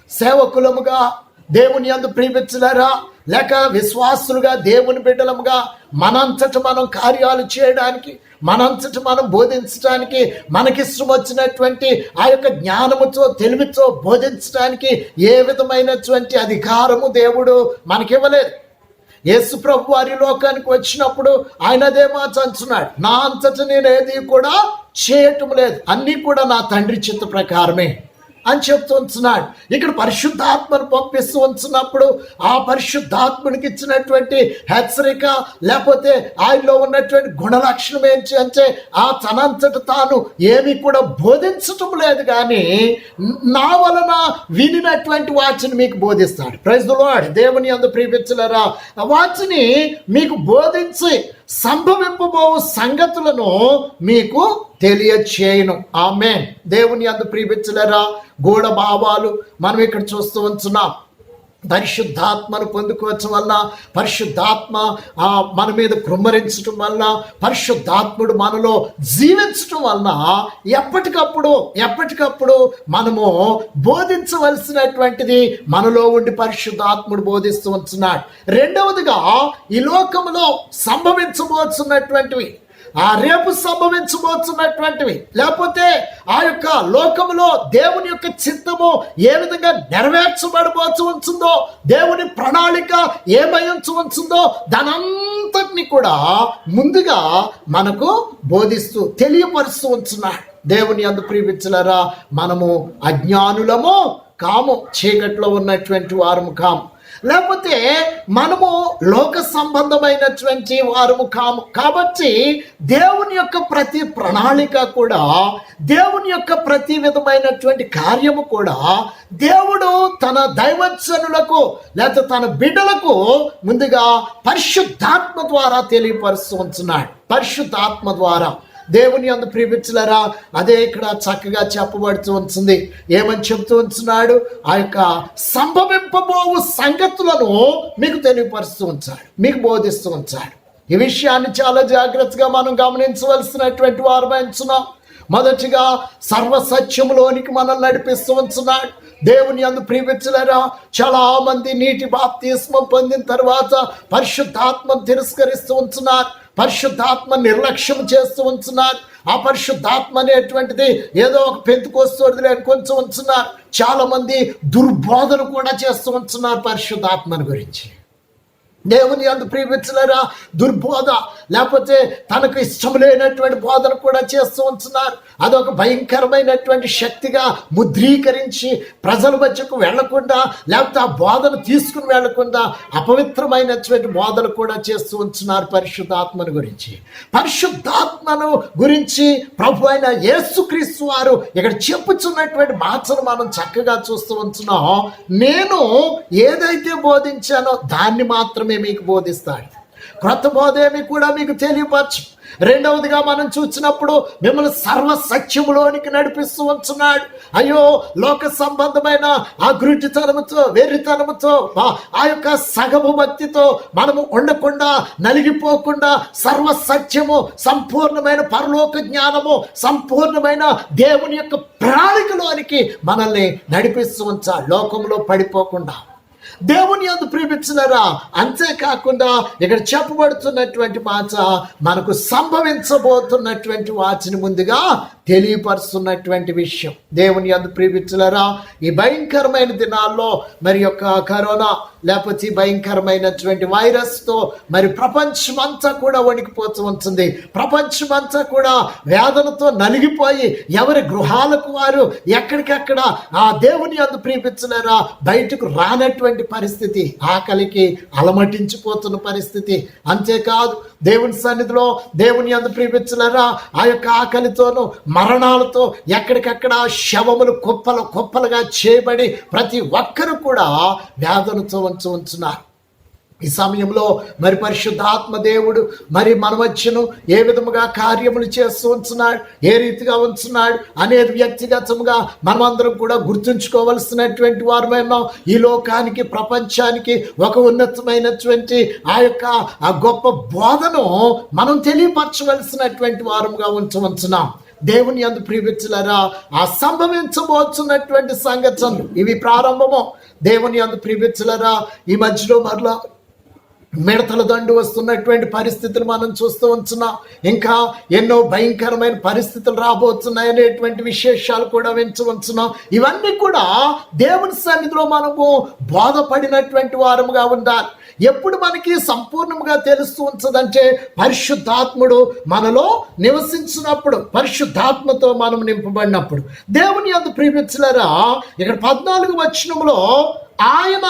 సేవకులముగా, దేవుని యందు ప్రియమిత్రులారా, లేక విశ్వాసులుగా, దేవుని బిడ్డలముగా మనంతట మనం కార్యాలు చేయడానికి, మనంతట మనం బోధించడానికి, మనకిష్టం వచ్చినటువంటి ఆ యొక్క జ్ఞానముతో తెలివితో బోధించడానికి ఏ విధమైనటువంటి అధికారము దేవుడు మనకివ్వలేదు. యేసు ప్రభు వారి లోకానికి వచ్చినప్పుడు ఆయన అదే మాట అంటున్నాడు, నా అంతట నేను ఏది కూడా చేయటం లేదు, అన్నీ కూడా నా తండ్రి చిత్త ప్రకారమే అని చెప్తూ ఉంటున్నాడు. ఇక్కడ పరిశుద్ధాత్మను పంపిస్తూ ఉంటున్నప్పుడు ఆ పరిశుద్ధాత్మనికి ఇచ్చినటువంటి హెచ్చరిక, లేకపోతే ఆయనలో ఉన్నటువంటి గుణలక్షణం ఏంటి అంటే ఆ తనంతట తాను ఏమి కూడా బోధించటం లేదు, కానీ నా వలన వినినటువంటి వాటిని మీకు బోధిస్తాడు. Praise the lord. దేవుని యందు ప్రియమిత్రులారా, వాటిని మీకు బోధించి సంభవింపబో సంగతులను మీకు తెలియచేయను. ఆమేన్. దేవుని యందు ప్రియమిత్రులారా, గూఢ భావాలు మనం ఇక్కడ చూస్తూ ఉంటున్నాం. పరిశుద్ధాత్మను పొందుకోవచ్చం వలన, పరిశుద్ధాత్మ మన మీద కృమ్మరించడం వలన, పరిశుద్ధాత్ముడు మనలో జీవించడం వలన ఎప్పటికప్పుడు మనము బోధించవలసినటువంటిది మనలో ఉండి పరిశుద్ధాత్ముడు బోధిస్తూ ఉంటున్నాడు. రెండవదిగా, ఈ లోకములో సంభవించబోతున్నటువంటివి, రేపు సంభవించబోతున్నటువంటివి, లేకపోతే ఆ యొక్క లోకములో దేవుని యొక్క చిత్తము ఏ విధంగా నెరవేర్చబడబోతు ఉంటుందో, దేవుని ప్రణాళిక ఏమై ఉంటుందో దానంతటిని కూడా ముందుగా మనకు బోధిస్తూ తెలియపరుస్తూ ఉంటున్నాడు. దేవుని యందు ప్రియమిత్రులారా, మనము అజ్ఞానులము కాము, చీకట్లో ఉన్నటువంటి వారము కాము. లేకపోతే మనము లోక సంబంధమైనటువంటి వారము కాము. కాబట్టి దేవుని యొక్క ప్రతి ప్రణాళిక కూడా, దేవుని యొక్క ప్రతి విధమైనటువంటి కార్యము కూడా దేవుడు తన దైవజనులకు లేకపోతే తన బిడ్డలకు ముందుగా పరిశుద్ధాత్మ ద్వారా తెలియపరుస్తూ ఉంటున్నాడు. పరిశుద్ధాత్మ ద్వారా దేవుని యందు ప్రియమిత్రులారా, అదే ఇక్కడ చక్కగా చెప్పబడుతూ ఉంటుంది. ఏమని చెప్తూ ఉంటున్నాడు? ఆ యొక్క సంభవింపబోవు సంగతులను మీకు తెలియపరుస్తూ ఉంచాడు, మీకు బోధిస్తూ ఉంచాడు. ఈ విషయాన్ని చాలా జాగ్రత్తగా మనం గమనించవలసినటువంటి వారమైంచున్నాం. మొదటిగా సర్వసత్యములోనికి మనల్ని నడిపిస్తూ ఉంటున్నాడు. దేవుని యందు ప్రియమిత్రులారా, చాలా మంది నీటి బాప్తిస్మం పొందిన తర్వాత పరిశుద్ధాత్మను తిరస్కరిస్తూ ఉంటున్నారు, పరిశుద్ధాత్మ నిర్లక్ష్యం చేస్తూ ఉంటున్నారు. ఆ పరిశుద్ధాత్మ అనేటువంటిది ఏదో ఒక పెంతుకొస్తుంది అని కొంచెం ఉంటున్నారు. చాలా మంది దుర్బోధన కూడా చేస్తూ ఉంటున్నారు పరిశుద్ధాత్మని గురించి. దేవుని యందు ప్రియమిత్రులారా, దుర్బోధ లేకపోతే తనకు ఇష్టం లేనటువంటి బోధన కూడా చేస్తూ ఉంటున్నారు. అదొక భయంకరమైనటువంటి శక్తిగా ముద్రీకరించి ప్రజల మధ్యకు వెళ్లకుండా, లేకపోతే ఆ బోధన తీసుకుని వెళ్లకుండా అపవిత్రమైనటువంటి బోధన కూడా చేస్తూ ఉంటున్నారు పరిశుద్ధాత్మను గురించి. పరిశుద్ధాత్మను గురించి ప్రభు అయిన యేసుక్రీస్తు వారు ఇక్కడ చెప్పుచున్నటువంటి మాటను మనం చక్కగా చూస్తూ ఉంటున్నాం. నేను ఏదైతే బోధించానో దాన్ని మాత్రమే మీకు బోధిస్తాడు, క్రొత్త బోధ ఏమి కూడా మీకు తెలియపరచు. రెండవదిగా మనం చూసినప్పుడు మిమ్మల్ని సర్వసత్యములోనికి నడిపిస్తూ ఉంటున్నాడు. అయ్యో, లోక సంబంధమైన ఆ గురుటితనముతో, వెర్రితనముతో, ఆ యొక్క సగము భక్తితో మనము ఉండకుండా, నలిగిపోకుండా సర్వసత్యము, సంపూర్ణమైన పరలోక జ్ఞానము, సంపూర్ణమైన దేవుని యొక్క ప్రణాళికలోనికి మనల్ని నడిపిస్తూ ఉంచాలి, లోకంలో పడిపోకుండా. దేవుని యందు ప్రియమిత్రులారా, అంతేకాకుండా ఇక్కడ చెప్పబడుతున్నటువంటి మాట మనకు సంభవించబోతున్నటువంటి వాటిని ముందుగా తెలియపరుస్తున్నటువంటి విషయం. దేవుని యందు ప్రియమిత్రులారా, ఈ భయంకరమైన దినాల్లో మరి యొక్క కరోనా లేకపోతే భయంకరమైనటువంటి వైరస్తో మరి ప్రపంచమంతా కూడా వణికిపోతూ ఉంటుంది. ప్రపంచమంతా కూడా వేదనతో నలిగిపోయి ఎవరి గృహాలకు వారు ఎక్కడికక్కడ ఆ దేవుని యందు ప్రియమిత్రులారా బయటకు రానటువంటి పరిస్థితి, ఆకలికి అలమటించిపోతున్న పరిస్థితి. అంతేకాదు దేవుని సన్నిధిలో దేవుని యందు ప్రియమిత్రులారా ఆ యొక్క ఆకలితోనూ మరణాలతో ఎక్కడికక్కడ శవములు కుప్పలు కుప్పలుగా చేయబడి ప్రతి ఒక్కరు కూడా వేదనతో ఉంచున్నారు. ఈ సమయంలో మరి పరిశుద్ధాత్మ దేవుడు మరి మన మధ్యను ఏ విధముగా కార్యములు చేస్తూ ఉంటున్నాడు, ఏ రీతిగా ఉంటున్నాడు అనేది వ్యక్తిగతంగా మనమందరం కూడా గుర్తుంచుకోవలసినటువంటి వారమేమో. ఈ లోకానికి, ప్రపంచానికి ఒక ఉన్నతమైనటువంటి ఆ యొక్క ఆ గొప్ప బోధను మనం తెలియపరచవలసినటువంటి వారముగా ఉంటున్నాం. దేవుని యందు ప్రియమిత్రులారా, ఆ సంభవించబోతున్నటువంటి సంఘటనలు ఇవి ప్రారంభము. దేవుని యందు ప్రియమిత్రులారా, ఈ మధ్యలో మరలా మిడతల దండు వస్తున్నటువంటి పరిస్థితులు మనం చూస్తూ ఉంటున్నాం. ఇంకా ఎన్నో భయంకరమైన పరిస్థితులు రాబోతున్నాయి అనేటువంటి విశేషాలు కూడా ఉంటున్నాం. ఇవన్నీ కూడా దేవుని సన్నిధిలో మనము బోధపడినటువంటి వారముగా ఉండాలి. ఎప్పుడు మనకి సంపూర్ణంగా తెలుస్తూ ఉంటుందంటే పరిశుద్ధాత్ముడు మనలో నివసించినప్పుడు, పరిశుద్ధాత్మతో మనం నింపబడినప్పుడు. దేవుని యందు ప్రియమిత్రులారా, ఇక్కడ 14వ వచనంలో ఆయన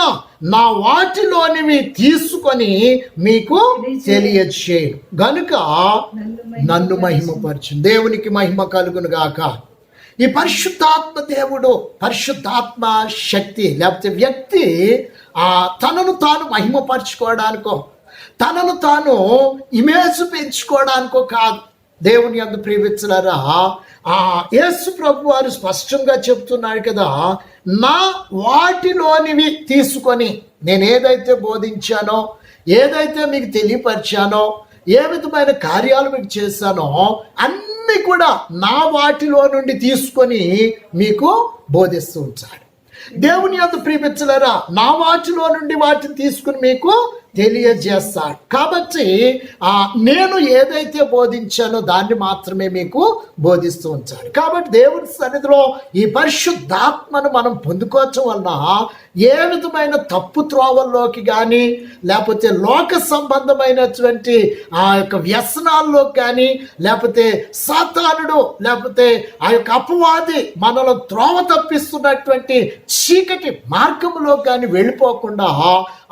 నా వాటిలోనివి తీసుకొని మీకు తెలియజేయను గనుక నన్ను మహిమపరచు. దేవునికి మహిమ కలుగును గాక. ఈ పరిశుద్ధాత్మ దేవుడు, పరిశుద్ధాత్మ శక్తి లేకపోతే వ్యక్తి తనను తాను మహిమపరచుకోవడానికో, తనను తాను ఇమేజ్ పెంచుకోవడానికో కాదు. దేవుని యందు ప్రియమిత్రులారా, యేసు ప్రభు వారు స్పష్టంగా చెప్తున్నాడు కదా, నా వాటిలోనివి తీసుకొని నేను ఏదైతే బోధించానో, ఏదైతే మీకు తెలియపరిచానో, ఏ విధమైన కార్యాలు మీకు చేశానో అన్నీ కూడా నా వాటిలో నుండి తీసుకొని మీకు బోధిస్తూ ఉంచాడు. దేవుని యందు ప్రియమిత్రులారా, నా వాటిలో నుండి వాటిని తీసుకుని మీకు తెలియజేస్తాడు. కాబట్టి నేను ఏదైతే బోధించానో దాన్ని మాత్రమే మీకు బోధిస్తూ ఉంచాడు. కాబట్టి దేవుని సన్నిధిలో ఈ పరిశుద్ధాత్మను మనం పొందుకోవటం వలన ఏ విధమైన తప్పు త్రోవల్లోకి కానీ, లేకపోతే లోక సంబంధమైనటువంటి ఆ యొక్క వ్యసనాల్లోకి కానీ, లేకపోతే సాతానుడు లేకపోతే ఆ యొక్క అపవాది మనలో త్రోవ తప్పిస్తున్నటువంటి చీకటి మార్గంలో కానీ వెళ్ళిపోకుండా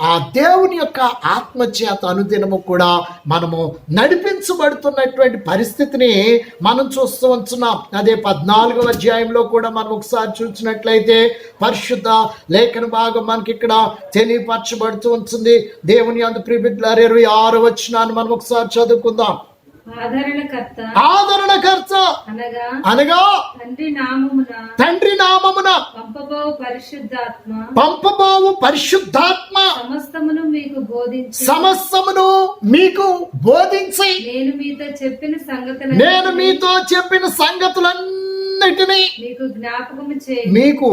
ఆ దేవుని యొక్క ఆత్మచేత అనుదినము కూడా మనము నడిపించబడుతున్నటువంటి పరిస్థితిని మనం చూస్తూ ఉంటున్నాం. అదే 14వ అధ్యాయంలో కూడా మనం ఒకసారి చూసినట్లయితే పరిశుద్ధ లేఖన భాగం మనకి ఇక్కడ తెలియపరచబడుతూ ఉంటుంది. దేవుని యందు ప్రియ బిడ్డలారా 26వ వచనాన్ని మనం ఒకసారి చదువుకుందాం. ఆదరణకర్త అనగా తండ్రి నామమున పంపబోవు పరిశుద్ధాత్మ సమస్తమును మీకు బోధించి నేను మీతో చెప్పిన సంగతులన్నిటినీ మీకు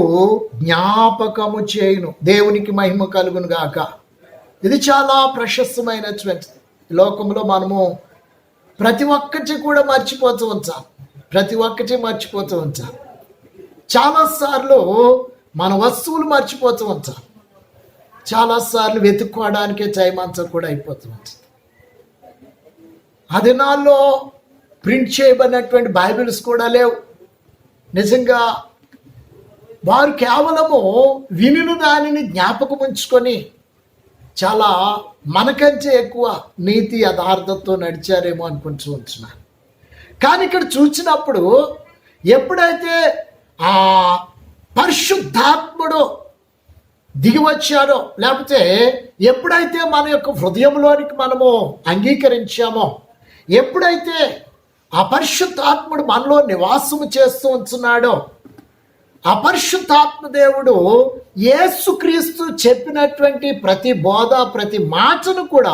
జ్ఞాపకము చేయును. దేవునికి మహిమ కలుగును గాక. ఇది చాలా ప్రశస్తమైనటువంటి లోకంలో మనము ప్రతి ఒక్కటి కూడా మర్చిపోతూ ఉంటాం. చాలాసార్లు మన వస్తువులు మర్చిపోతూ ఉంటాం. చాలాసార్లు వెతుక్కోవడానికే టైం అంతా కూడా అయిపోతూ ఉంటుంది. ఆ దినాల్లో ప్రింట్ చేయబడినటువంటి బైబిల్స్ కూడా లేవు. నిజంగా వారు కేవలము వినిన దానిని జ్ఞాపకం ఉంచుకొని చాలా మనకంటే ఎక్కువ నీతి యథార్థతో నడిచారేమో అనుకుంటూ ఉంటున్నాను. కానీ ఇక్కడ చూసినప్పుడు ఎప్పుడైతే ఆ పరిశుద్ధాత్ముడు దిగి వచ్చాడో, లేకపోతే ఎప్పుడైతే మన యొక్క హృదయంలోనికి మనము అంగీకరించామో, ఎప్పుడైతే ఆ పరిశుద్ధాత్ముడు మనలో నివాసము చేస్తూ ఉంటున్నాడో, ఆ పరిశుద్ధాత్మ దేవుడు యేసుక్రీస్తు చెప్పినటువంటి ప్రతి బోధ, ప్రతి మాటను కూడా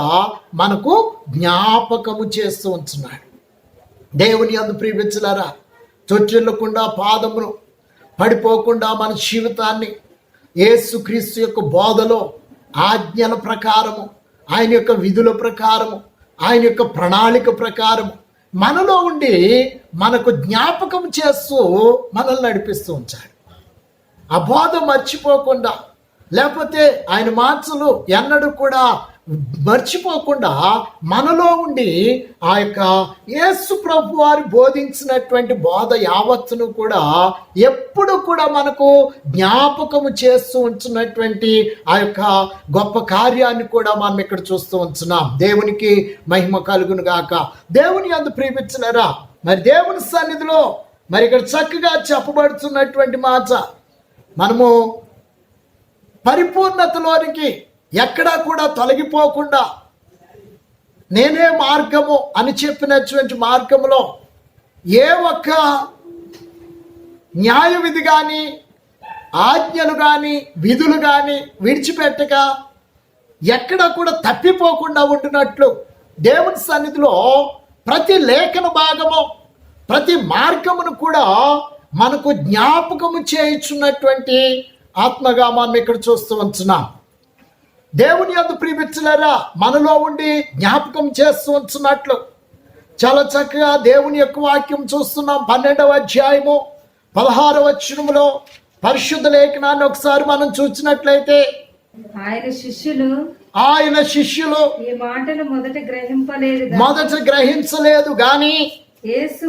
మనకు జ్ఞాపకము చేస్తూ ఉంటున్నాడు. దేవుని యందు ప్రియ బిడ్డలారా, తొట్టిల్లకుండా పాదమును పడిపోకుండా మన జీవితాన్ని యేసుక్రీస్తు యొక్క బోధలో, ఆజ్ఞల ప్రకారము, ఆయన యొక్క విధుల ప్రకారము, ఆయన యొక్క ప్రణాళిక ప్రకారము మనలో ఉండి మనకు జ్ఞాపకం చేస్తూ మనల్ని నడిపిస్తూ ఉంచాడు. ఆ బోధ మర్చిపోకుండా, లేకపోతే ఆయన మాటలు ఎన్నడూ కూడా మర్చిపోకుండా మనలో ఉండి ఆ యొక్క యేసు ప్రభు వారు బోధించినటువంటి బోధ యావత్తును కూడా ఎప్పుడు కూడా మనకు జ్ఞాపకము చేస్తూ ఉంటున్నటువంటి ఆ యొక్క గొప్ప కార్యాన్ని కూడా మనం ఇక్కడ చూస్తూ ఉంటున్నాం. దేవునికి మహిమ కలుగును గాక. దేవుని యందు ప్రియ బిడ్డలారా, మరి దేవుని సన్నిధిలో మరి ఇక్కడ చక్కగా చెప్పబడుతున్నటువంటి మాట, మనము పరిపూర్ణతలోనికి ఎక్కడా కూడా తొలగిపోకుండా నేనే మార్గము అని చెప్పినటువంటి మార్గములో ఏ ఒక్క న్యాయ విధి కానీ, ఆజ్ఞలు కానీ, విధులు కానీ విడిచిపెట్టక ఎక్కడా కూడా తప్పిపోకుండా ఉంటున్నట్లు దేవుని సన్నిధిలో ప్రతి లేఖన భాగము, ప్రతి మార్గమును కూడా మనకు జ్ఞాపకము చేయించున్నటువంటి ఆత్మగా మనం ఇక్కడ చూస్తూ ఉంటున్నాం. దేవుని యందు ప్రియ బిడ్డలారా, మనలో ఉండి జ్ఞాపకం చేస్తూ ఉంటున్నట్లు చాలా చక్కగా దేవుని యొక్క వాక్యం చూస్తున్నాం. 12వ అధ్యాయము 16వ వచనములో పరిశుద్ధ లేఖనాన్ని ఒకసారి మనం చూసినట్లయితే, ఆయన శిష్యులు ఈ మాటలు మొదట గ్రహించలేదు గాని యేసు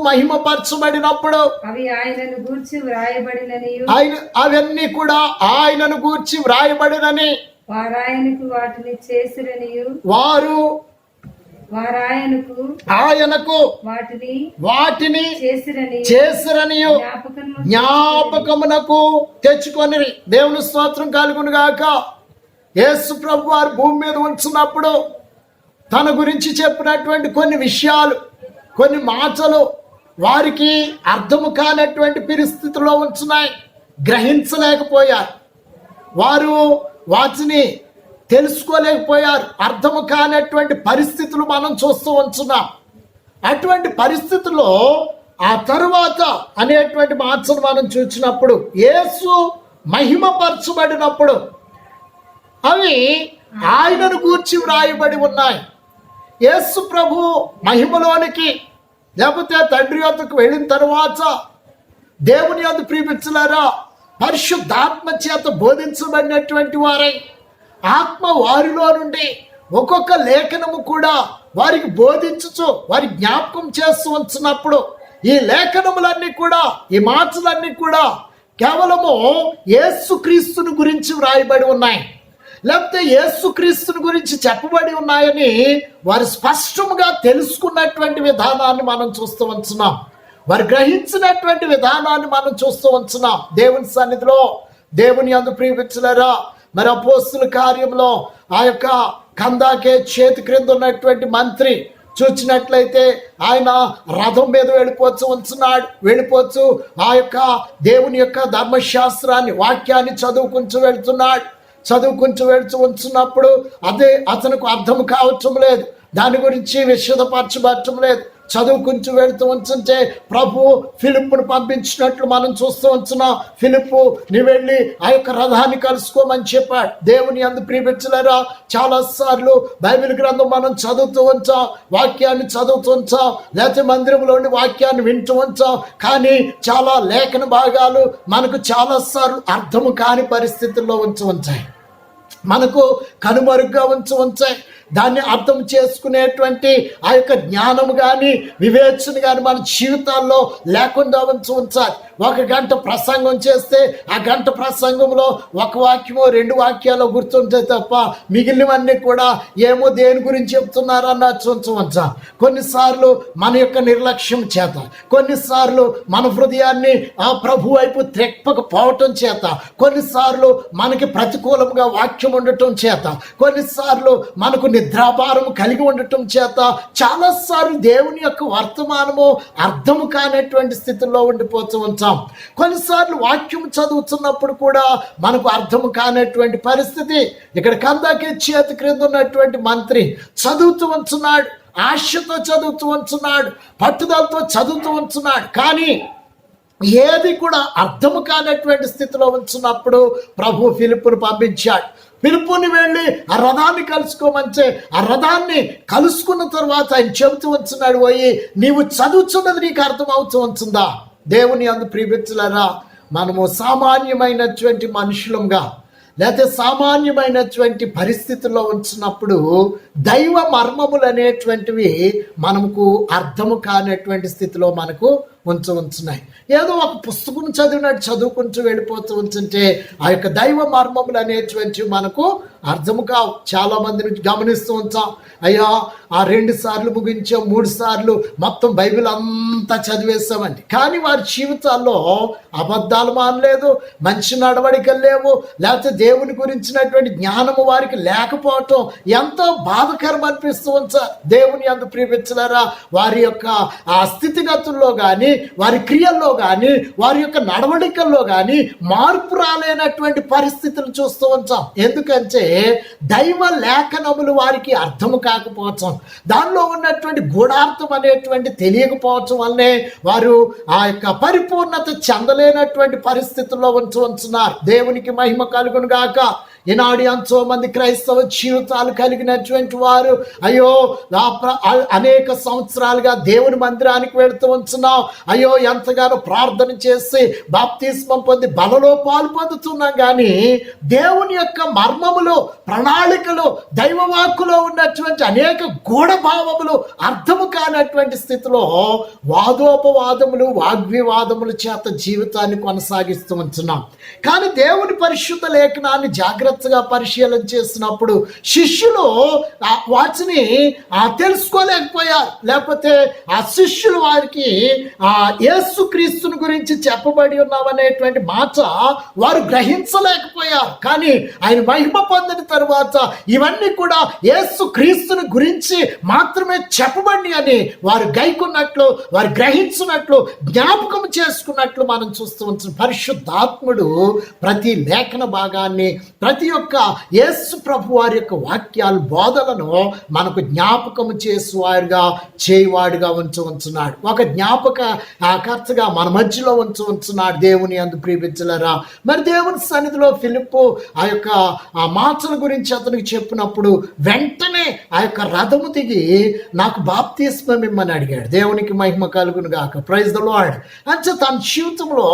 మహిమపరచబడినప్పుడు అవి ఆయనను గూర్చి వ్రాయబడిననియు, అవన్నీ కూడా ఆయనను గూర్చి వ్రాయబడినని, వారాయనకు వాటిని చేసిరనియు, ఆయనకు వాటిని చేసిరనియు జ్ఞాపకమునకు తెచ్చుకొని. దేవుని స్తోత్రం కలుగును గాక. యేసు ప్రభు వారు భూమి మీద ఉంచున్నప్పుడు తన గురించి చెప్పినటువంటి కొన్ని విషయాలు, కొన్ని మాటలు వారికి అర్థము కానటువంటి పరిస్థితిలో ఉంచున్నాయి. గ్రహించలేకపోయారు, వారు వాటిని తెలుసుకోలేకపోయారు. అర్థము కానటువంటి పరిస్థితులు మనం చూస్తూ ఉంటున్నాం. అటువంటి పరిస్థితుల్లో ఆ తరువాత అనేటువంటి మాటలు మనం చూసినప్పుడు, యేసు మహిమపరచబడినప్పుడు అవి ఆయనను గూర్చి వ్రాయబడి ఉన్నాయి. యేసు ప్రభు మహిమలోనికి, లేకపోతే తండ్రి యొద్దకు వెళ్ళిన తరువాత దేవుని యందు ప్రియ బిడ్డలారా, పరిశుద్ధాత్మ చేత బోధించబడినటువంటి వారై ఆత్మ వారిలో నుండి ఒక్కొక్క లేఖనము కూడా వారికి బోధించుచు వారి జ్ఞాపకం చేస్తూ ఉంచినప్పుడు ఈ లేఖనములన్నీ కూడా, ఈ మాటలన్నీ కూడా కేవలము యేసుక్రీస్తుని గురించి వ్రాయబడి ఉన్నాయి, లేకపోతే యేసుక్రీస్తుని గురించి చెప్పబడి ఉన్నాయని వారు స్పష్టంగా తెలుసుకున్నటువంటి విధానాన్ని మనం చూస్తూ ఉంటున్నాం. వారు గ్రహించినటువంటి విధానాన్ని మనం చూస్తూ ఉంటున్నాం. దేవుని సన్నిధిలో, దేవుని యందు ప్రియమిత్రులారా, మరి అపోస్తుల కార్యంలో ఆ యొక్క కందాకే చేతి క్రింద ఉన్నటువంటి మంత్రి చూచినట్లయితే ఆయన రథం మీద వెళ్ళిపోవచ్చు ఆ యొక్క దేవుని యొక్క ధర్మశాస్త్రాన్ని, వాక్యాన్ని చదువుకుంటూ ఉంటున్నప్పుడు అదే అతనికి అర్థం కావటం లేదు, దాని గురించి విశదపరచబడటం లేదు. చదువుకుంటూ ఉంటుంటే ప్రభు ఫిలిప్పును పంపించినట్లు మనం చూస్తూ ఉంటున్నాం. ఫిలిప్పు, నీ వెళ్ళి ఆ యొక్క రథాన్ని కలుసుకోమని చెప్పాడు. దేవుని యందు ప్రియమిత్రులారా, చాలా సార్లు బైబిల్ గ్రంథం మనం చదువుతూ ఉంటాం, వాక్యాన్ని చదువుతూ ఉంటాం, లేకపోతే మందిరంలోని వాక్యాన్ని వింటూ ఉంటాం. కానీ చాలా లేఖన భాగాలు మనకు చాలా సార్లు అర్థము కాని పరిస్థితుల్లో ఉంటాయి, మనకు కనుమరుగ్గా ఉంచాయి. దాన్ని అర్థం చేసుకునేటువంటి ఆ యొక్క జ్ఞానం కానీ వివేచన కానీ మన జీవితాల్లో లేకుండా ఉంచాలి. 1 గంట ప్రసంగం చేస్తే ఆ గంట ప్రసంగంలో 1 వాక్యమో 2 వాక్యాలు గుర్తుంటాయి తప్ప మిగిలినవన్నీ కూడా ఏమో దేని గురించి చెప్తున్నారు అన్నట్టు ఉంచాం. కొన్నిసార్లు మన యొక్క నిర్లక్ష్యం చేత, కొన్నిసార్లు మన హృదయాన్ని ఆ ప్రభు వైపు త్రెప్పకపోవటం చేత, కొన్నిసార్లు మనకి ప్రతికూలంగా వాక్యం ఉండటం చేత, కొన్నిసార్లు మనకు నిద్రాభారం కలిగి ఉండటం చేత చాలాసార్లు దేవుని యొక్క వర్తమానము అర్థము కానటువంటి స్థితిలో ఉండిపోతూ ఉంటాం. కొన్నిసార్లు వాక్యం చదువుతున్నప్పుడు కూడా మనకు అర్థం కానటువంటి పరిస్థితి. ఇక్కడ కందాకే చేతి క్రింద ఉన్నటువంటి మంత్రి చదువుతూ ఉంటున్నాడు, ఆశతో చదువుతూ ఉంటున్నాడు, పట్టుదలతో చదువుతూ ఉంటున్నాడు. కానీ ఏది కూడా అర్థము కానటువంటి స్థితిలో ఉంచినప్పుడు ప్రభు ఫిలిప్పును పంపించాడు. ఫిలిప్పుని వెళ్ళి ఆ రథాన్ని కలుసుకోమంటే ఆ రథాన్ని కలుసుకున్న తర్వాత ఆయన చెబుతూ ఉంటున్నాడు, పోయి నీవు చదువుతున్నది నీకు అర్థం అవుతూ ఉంటుందా? దేవుని యందు ప్రియమిత్రులారా, మనము సామాన్యమైనటువంటి మనుషులంగా లేకపోతే సామాన్యమైనటువంటి పరిస్థితుల్లో ఉంచినప్పుడు దైవ మర్మములు అనేటువంటివి మనకు అర్థము కానటువంటి స్థితిలో మనకు ఉంచున్నాయి. ఏదో ఒక పుస్తకం చదివినట్టు చదువుకుంటూ వెళ్ళిపోతూ ఉంటుంటే ఆ యొక్క దైవ మర్మములు అనేటువంటివి మనకు అర్థము కావు. చాలా మందిని గమనిస్తూ ఉంటాం, అయ్యా ఆ 2 సార్లు ముగించాం, 3 సార్లు మొత్తం బైబిల్ అంతా చదివేస్తామండి. కానీ వారి జీవితాల్లో అబద్ధాలు మానలేదు, మంచి నడవడికలు లేవు, లేకపోతే దేవుని గురించినటువంటి జ్ఞానము వారికి లేకపోవటం ఎంతో బాధకరం అనిపిస్తూ ఉంటారు. దేవుని యందు ప్రియమిత్రులారా, వారి యొక్క ఆ స్థితిగతుల్లో కానీ, వారి క్రియల్లో కానీ, వారి యొక్క నడవడికల్లో కానీ మార్పు రాలేనటువంటి పరిస్థితులు చూస్తూ ఉంటాం. ఎందుకంటే దైవ లేఖనములు వారికి అర్థము కాకపోవటం, దానిలో ఉన్నటువంటి గూఢార్థం అనేటువంటి తెలియకపోవటం వల్లే వారు ఆ యొక్క పరిపూర్ణత చెందలేనటువంటి పరిస్థితుల్లో ఉంటున్నారు. దేవునికి మహిమ కలుగును గాక. ఈనాడు ఎంతో మంది క్రైస్తవ జీవితాలు కలిగినటువంటి వారు, అయ్యో అనేక సంవత్సరాలుగా దేవుని మందిరానికి వెళుతూ ఉంటున్నాం, అయ్యో ఎంతగానో ప్రార్థన చేసి బాప్తిస్మం పొంది బలలో పాలు పొందుతున్నాం, కానీ దేవుని యొక్క మర్మములు, ప్రణాళికలు, దైవవాక్కులో ఉన్నటువంటి అనేక గూఢభావములు అర్థము కానటువంటి స్థితిలో వాదోపవాదములు, వాగ్వివాదముల చేత జీవితాన్ని కొనసాగిస్తూ ఉంటున్నాం. కానీ దేవుని పరిశుద్ధ లేఖనాన్ని జాగ్రత్తగా పరిశీలన చేసినప్పుడు శిష్యులు వాటిని తెలుసుకోలేకపోయారు. లేకపోతే ఆ శిష్యులు వారికి యేసుక్రీస్తుని గురించి చెప్పబడి ఉన్నామనేటువంటి మాట వారు గ్రహించలేకపోయారు. కానీ ఆయన మహిమ పొందిన తరువాత ఇవన్నీ కూడా యేసుక్రీస్తుని గురించి మాత్రమే చెప్పబడి అని వారు గైకున్నట్లు, వారు గ్రహించినట్లు, జ్ఞాపకం చేసుకున్నట్లు మనం చూస్తూ ఉంటాం. పరిశుద్ధాత్ముడు ప్రతి లేఖన భాగాన్ని, ప్రతి ఒక్క యేసు ప్రభు వారి యొక్క వాక్యాలు, బోధలను మనకు జ్ఞాపకం చేయవాడుగా ఉంచున్నాడు. ఒక జ్ఞాపకకర్తగా మన మధ్యలో ఉంచున్నాడు. దేవుని యందు ప్రియమిత్రులారా, మరి దేవుని సన్నిధిలో ఫిలిప్పు ఆ యొక్క ఆ మాటల గురించి అతనికి చెప్పినప్పుడు వెంటనే ఆ యొక్క రథము దిగి నాకు బాప్తిస్మం ఇమ్మని అడిగాడు. దేవునికి మహిమ కలుగును గాక. Praise the Lord. అంటే తన జీవితంలో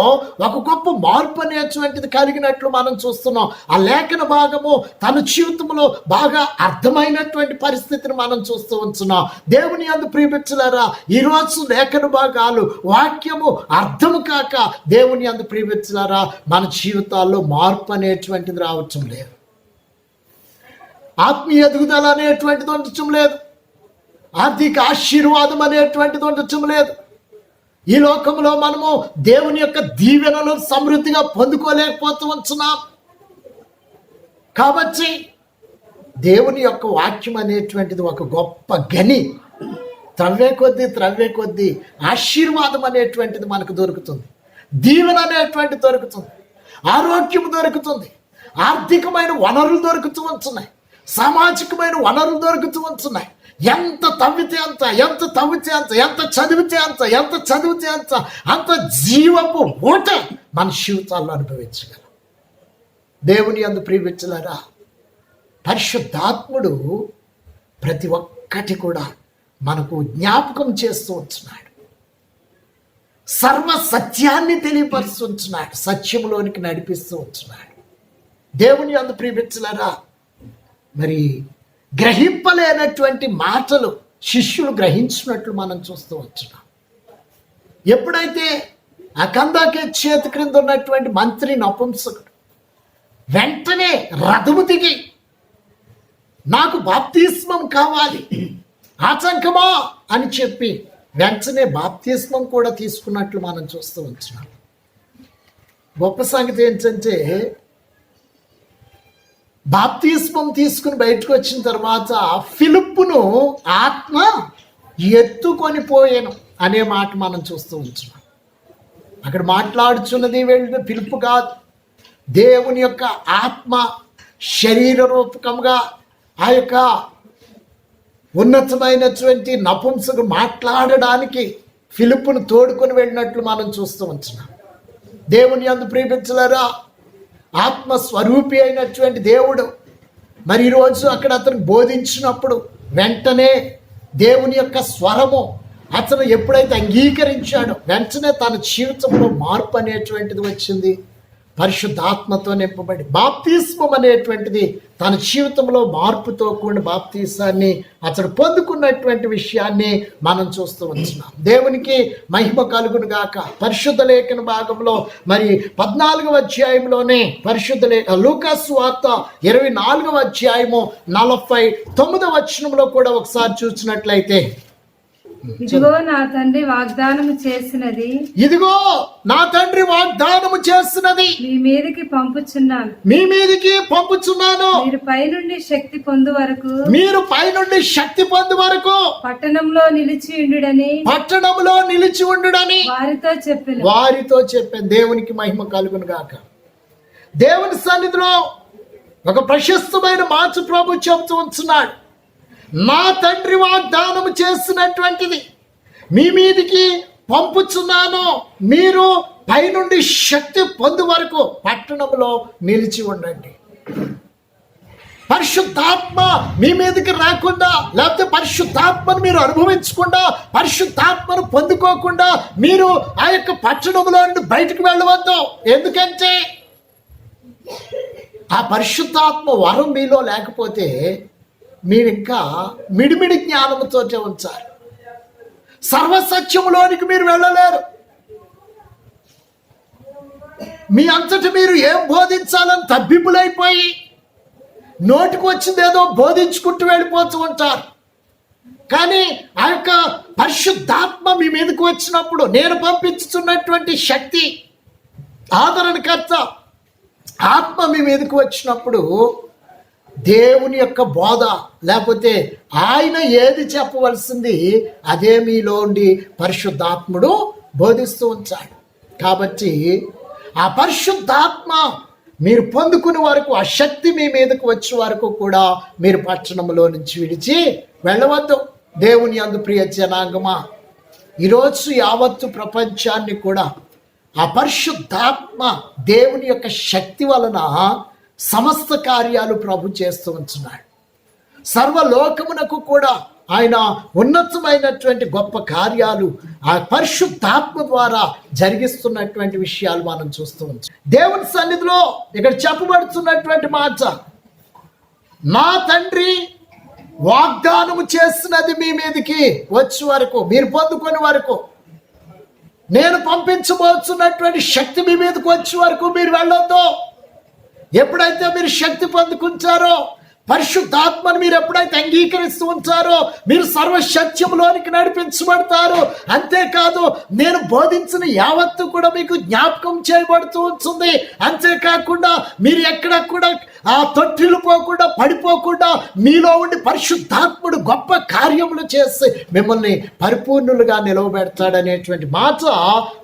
ఒక గొప్ప మార్పు అనేటువంటిది కలిగినట్లు మనం చూస్తున్నాం. ఆ లేఖన లేఖన భాగము తన జీవితంలో బాగా అర్థమైనటువంటి పరిస్థితిని మనం చూస్తూ ఉంటున్నాం. దేవుని యందు ప్రియమిత్రులారా, ఈరోజు లేఖన భాగాలు వాక్యము అర్థము కాక దేవుని యందు ప్రియమిత్రులారా మన జీవితాల్లో మార్పు అనేటువంటిది రావటం లేదు. ఆత్మీయ ఎదుగుదల అనేటువంటిది ఉండటం లేదు. ఆర్థిక ఆశీర్వాదం అనేటువంటిది ఉండటం లేదు. ఈ లోకంలో మనము దేవుని యొక్క దీవెనలు సమృద్ధిగా పొందుకోలేకపోతూ ఉంటున్నాం. కాబట్టి దేవుని యొక్క వాక్యం అనేటువంటిది ఒక గొప్ప గని. త్రవ్వే కొద్దీ ఆశీర్వాదం అనేటువంటిది మనకు దొరుకుతుంది. దీవెన అనేటువంటిది దొరుకుతుంది. ఆరోగ్యం దొరుకుతుంది. ఆర్థికమైన వనరులు దొరుకుతూ ఉంటున్నాయి. సామాజికమైన వనరులు దొరుకుతూ ఉంటున్నాయి. ఎంత తవ్వితే అంత, ఎంత తవ్వితే అంత, ఎంత చదివితే అంత, ఎంత చదివితే అంత, అంత జీవపు ఊట మన జీవితాల్లో అనుభవించగలం. దేవుని యందు ప్రియమిత్రులారా, పరిశుద్ధాత్ముడు ప్రతి ఒక్కటి కూడా మనకు జ్ఞాపకం చేస్తూ ఉంటున్నాడు. సర్వ సత్యాన్ని తెలియపరుస్తూ ఉంటున్నాడు. సత్యంలోనికి నడిపిస్తూ ఉంటున్నాడు. దేవుని యందు ప్రియమిత్రులారా, మరి గ్రహింపలేనటువంటి మాటలు శిష్యులు గ్రహించినట్లు మనం చూస్తూ వచ్చున్నాం. ఎప్పుడైతే ఆ కందాకే చేతి క్రింద ఉన్నటువంటి మంత్రి నపుంసకుడు వెంటనే రథము దిగి నాకు బాప్తిస్మం కావాలి ఆటంకమా అని చెప్పి వెంటనే బాప్తిస్మం కూడా తీసుకున్నట్లు మనం చూస్తూ వచ్చున్నాం. గొప్ప సంగతి ఏంటంటే, బాప్తిస్మం తీసుకుని బయటకు వచ్చిన తర్వాత ఫిలిప్పును ఆత్మ ఎత్తుకొని పోయాను అనే మాట మనం చూస్తూ ఉంటున్నాం. అక్కడ మాట్లాడుచున్నది వెళ్ళిన ఫిలిప్పు కాదు, దేవుని యొక్క ఆత్మ శరీర రూపకంగా ఆ యొక్క ఉన్నతమైనటువంటి నపుంసకు మాట్లాడడానికి ఫిలిప్పును తోడుకొని వెళ్ళినట్లు మనం చూస్తూ ఉంటున్నాం. దేవుని యందు ప్రియమిత్రులారా, ఆత్మస్వరూపి అయినటువంటి దేవుడు మరి ఈరోజు అక్కడ అతను బోధించినప్పుడు వెంటనే దేవుని యొక్క స్వరము అతను ఎప్పుడైతే అంగీకరించాడో వెంటనే తన జీవితంలో మార్పు అనేటువంటిది వచ్చింది. పరిశుద్ధాత్మతో నింపబడి బాప్తిస్మం అనేటువంటిది తన జీవితంలో మార్పుతో కూడిన బాప్తిసాన్ని అతడు పొందుకున్నటువంటి విషయాన్ని మనం చూస్తూ ఉంటున్నాం. దేవునికి మహిమ కలుగును గాక. పరిశుద్ధ లేఖన భాగంలో మరి 14వ అధ్యాయంలోనే లూకాసు సువార్త 24వ అధ్యాయము 49వ వచనంలో కూడా ఒకసారి చూసినట్లయితే, ఇదిగో నా తండ్రి వాగ్దానము చేసినది, ఇదిగో నా తండ్రి వాగ్దానము చేస్తున్నది, మీ మీదకి పంపుచున్నాను, మీ మీదకి పంపుచున్నాను, మీరు పైనుండి శక్తి పొందు వరకు, మీరు పైనుండి శక్తి పొందు వరకు పట్టణంలో నిలిచి ఉండుడని, పట్టణంలో నిలిచి ఉండుడని వారితో చెప్పాను. దేవునికి మహిమ కలుగును గాక. దేవుని సన్నిధిలో ఒక ప్రశస్తమైన మాట ప్రభు చెబుతూ ఉంటున్నాడు. నా తండ్రి వాగ్దానము చేస్తున్నటువంటిది మీ మీదికి పంపుచున్నాను, మీరు పైనుండి శక్తి పొందు వరకు పట్టణంలో నిలిచి ఉండండి. పరిశుద్ధాత్మ మీ మీదకి రాకుండా, లేకపోతే పరిశుద్ధాత్మను మీరు అనుభవించకుండా, పరిశుద్ధాత్మను పొందుకోకుండా మీరు ఆ యొక్క పట్టణంలో నుండి బయటకు వెళ్ళవద్దు. ఎందుకంటే ఆ పరిశుద్ధాత్మ వరం మీలో లేకపోతే మీరు ఇంకా మిడిమిడి జ్ఞానముతోటే ఉంచాలి. సర్వసత్యములోనికి మీరు వెళ్ళలేరు. మీ అంతటి మీరు ఏం బోధించాలని తబ్బిబ్బులైపోయి నోటికి వచ్చింది ఏదో బోధించుకుంటూ వెళ్ళిపోతూ ఉంటారు. కానీ ఆ యొక్క పరిశుద్ధాత్మ మీ మీదకి వచ్చినప్పుడు, నేను పంపించుతున్నటువంటి శక్తి ఆదరణకర్త ఆత్మ మీ మీదకి వచ్చినప్పుడు దేవుని యొక్క బోధ, లేకపోతే ఆయన ఏది చెప్పవలసింది అదే మీలో ఉండి పరిశుద్ధాత్ముడు బోధిస్తూ ఉంచాడు. కాబట్టి ఆ పరిశుద్ధాత్మ మీరు పొందుకునే వరకు, ఆ శక్తి మీ మీదకు వచ్చే వరకు కూడా మీరు పట్టణంలో నుంచి విడిచి వెళ్ళవద్దు. దేవుని యందు ప్రియ జనాంగమా, ఈరోజు యావత్తు ప్రపంచాన్ని కూడా ఆ పరిశుద్ధాత్మ దేవుని యొక్క శక్తి వలన సమస్త కార్యాలు ప్రభు చేస్తూ ఉంటున్నాడు. సర్వలోకమునకు కూడా ఆయన ఉన్నతమైనటువంటి గొప్ప కార్యాలు ఆ పరిశుద్ధాత్మ ద్వారా జరిగిస్తున్నటువంటి విషయాలు మనం చూస్తూ ఉంటాం. దేవుని సన్నిధిలో ఇక్కడ చెప్పబడుతున్నటువంటి మాట, నా తండ్రి వాగ్దానము చేసినది మీ మీదకి వచ్చే వరకు, మీరు పొందుకునే వరకు, నేను పంపించబోతున్నటువంటి శక్తి మీ మీదకి వచ్చే వరకు మీరు వెళ్ళొద్దు. ఎప్పుడైతే మీరు శక్తి పొందుకుంటారో, పరిశుద్ధాత్మను మీరు ఎప్పుడైతే అంగీకరిస్తూ ఉంటారో, మీరు సర్వసత్యంలోనికి నడిపించబడతారు. అంతేకాదు, నేను బోధించిన యావత్తు కూడా మీకు జ్ఞాపకం చేయబడుతూ ఉంటుంది. అంతేకాకుండా మీరు ఎక్కడ కూడా తొట్టిల్లు పోకుండా, పడిపోకుండా మీలో ఉండి పరిశుద్ధాత్ముడు గొప్ప కార్యములు చేసి మిమ్మల్ని పరిపూర్ణులుగా నిలవబెడతాడనేటువంటి మాట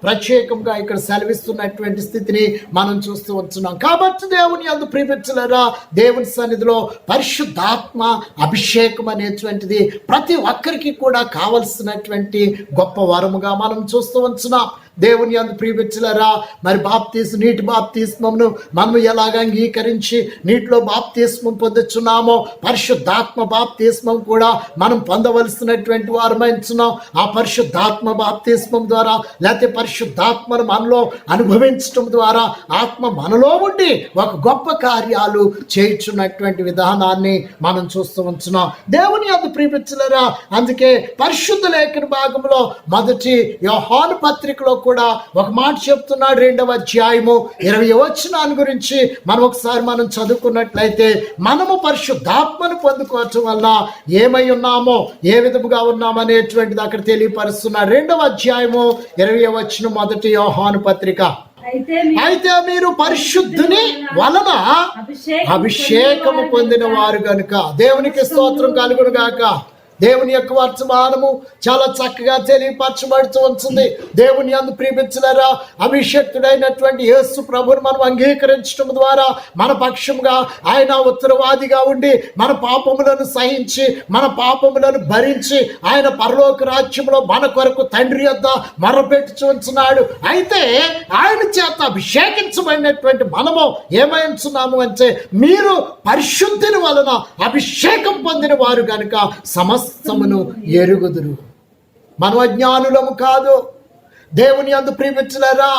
ప్రత్యేకంగా ఇక్కడ సెలవిస్తున్నటువంటి స్థితిని మనం చూస్తూ ఉంటున్నాం. కాబట్టి దేవుని యందు ప్రియమిత్రులారా, దేవుని సన్నిధిలో పరిశుద్ధాత్మ అభిషేకం అనేటువంటిది ప్రతి ఒక్కరికి కూడా కావలసినటువంటి గొప్ప వరముగా మనం చూస్తూ ఉంటున్నాం. దేవుని యందు ప్రియమిత్రులారా, మరి నీటి బాప్తిస్మమును మనం ఎలాగ అంగీకరించి నీటిలో బాప్తిస్మం పొందుచున్నామో, పరిశుద్ధాత్మ బాప్తిస్మం కూడా మనం పొందవలసినటువంటి వారమైంచున్నాం. ఆ పరిశుద్ధాత్మ బాప్తిస్మం ద్వారా, లేకపోతే పరిశుద్ధాత్మను మనలో అనుభవించడం ద్వారా ఆత్మ మనలో ఉండి ఒక గొప్ప కార్యాలు చేయుచున్నటువంటి విధానాన్ని మనం చూస్తూ ఉంటున్నాం. దేవుని యందు ప్రియమిత్రులారా, అందుకే పరిశుద్ధ లేఖన భాగంలో మొదటి యోహాను పత్రికలో కూడా ఒక మాట చెప్తున్నాడు. 2వ అధ్యాయము 20వ వచనాన్ని గురించి మనం చదువుకున్నట్లయితే, మనము పరిశుద్ధాత్మను పొందుకోవటం వల్ల ఏమై ఉన్నామో, ఏ విధముగా ఉన్నామనేటువంటిది అక్కడ తెలియపరుస్తున్నాడు. 2వ అధ్యాయము 20వ వచనం, మొదటి యోహాను పత్రిక. అయితే మీరు పరిశుద్ధుని వలన అభిషేకము పొందిన వారు గనుక. దేవునికి స్తోత్రం కలుగును గాక. దేవుని యొక్క వర్తమానము చాలా చక్కగా తెలియపరచబడుతూ ఉంటుంది. దేవుని యందు ప్రియమిత్రులారా, అభిషేక్తుడైనటువంటి యేసు ప్రభువును మనం అంగీకరించడం ద్వారా మన పక్షంగా ఆయన ఉత్తరవాదిగా ఉండి మన పాపములను సహించి, మన పాపములను భరించి ఆయన పరలోక రాజ్యంలో మన కొరకు తండ్రి యొద్ద మొరపెట్టుచున్నాడు. అయితే ఆయన చేత అభిషేకించబడినటువంటి మనము ఏమైంచున్నాము అంటే, మీరు పరిశుద్ధిని వలన అభిషేకం పొందిన వారు కనుక సమస్తమును ఎరుగుదురు. మనం అజ్ఞానులము కాదు. దేవుని యందు ప్రియమిత్రులారా,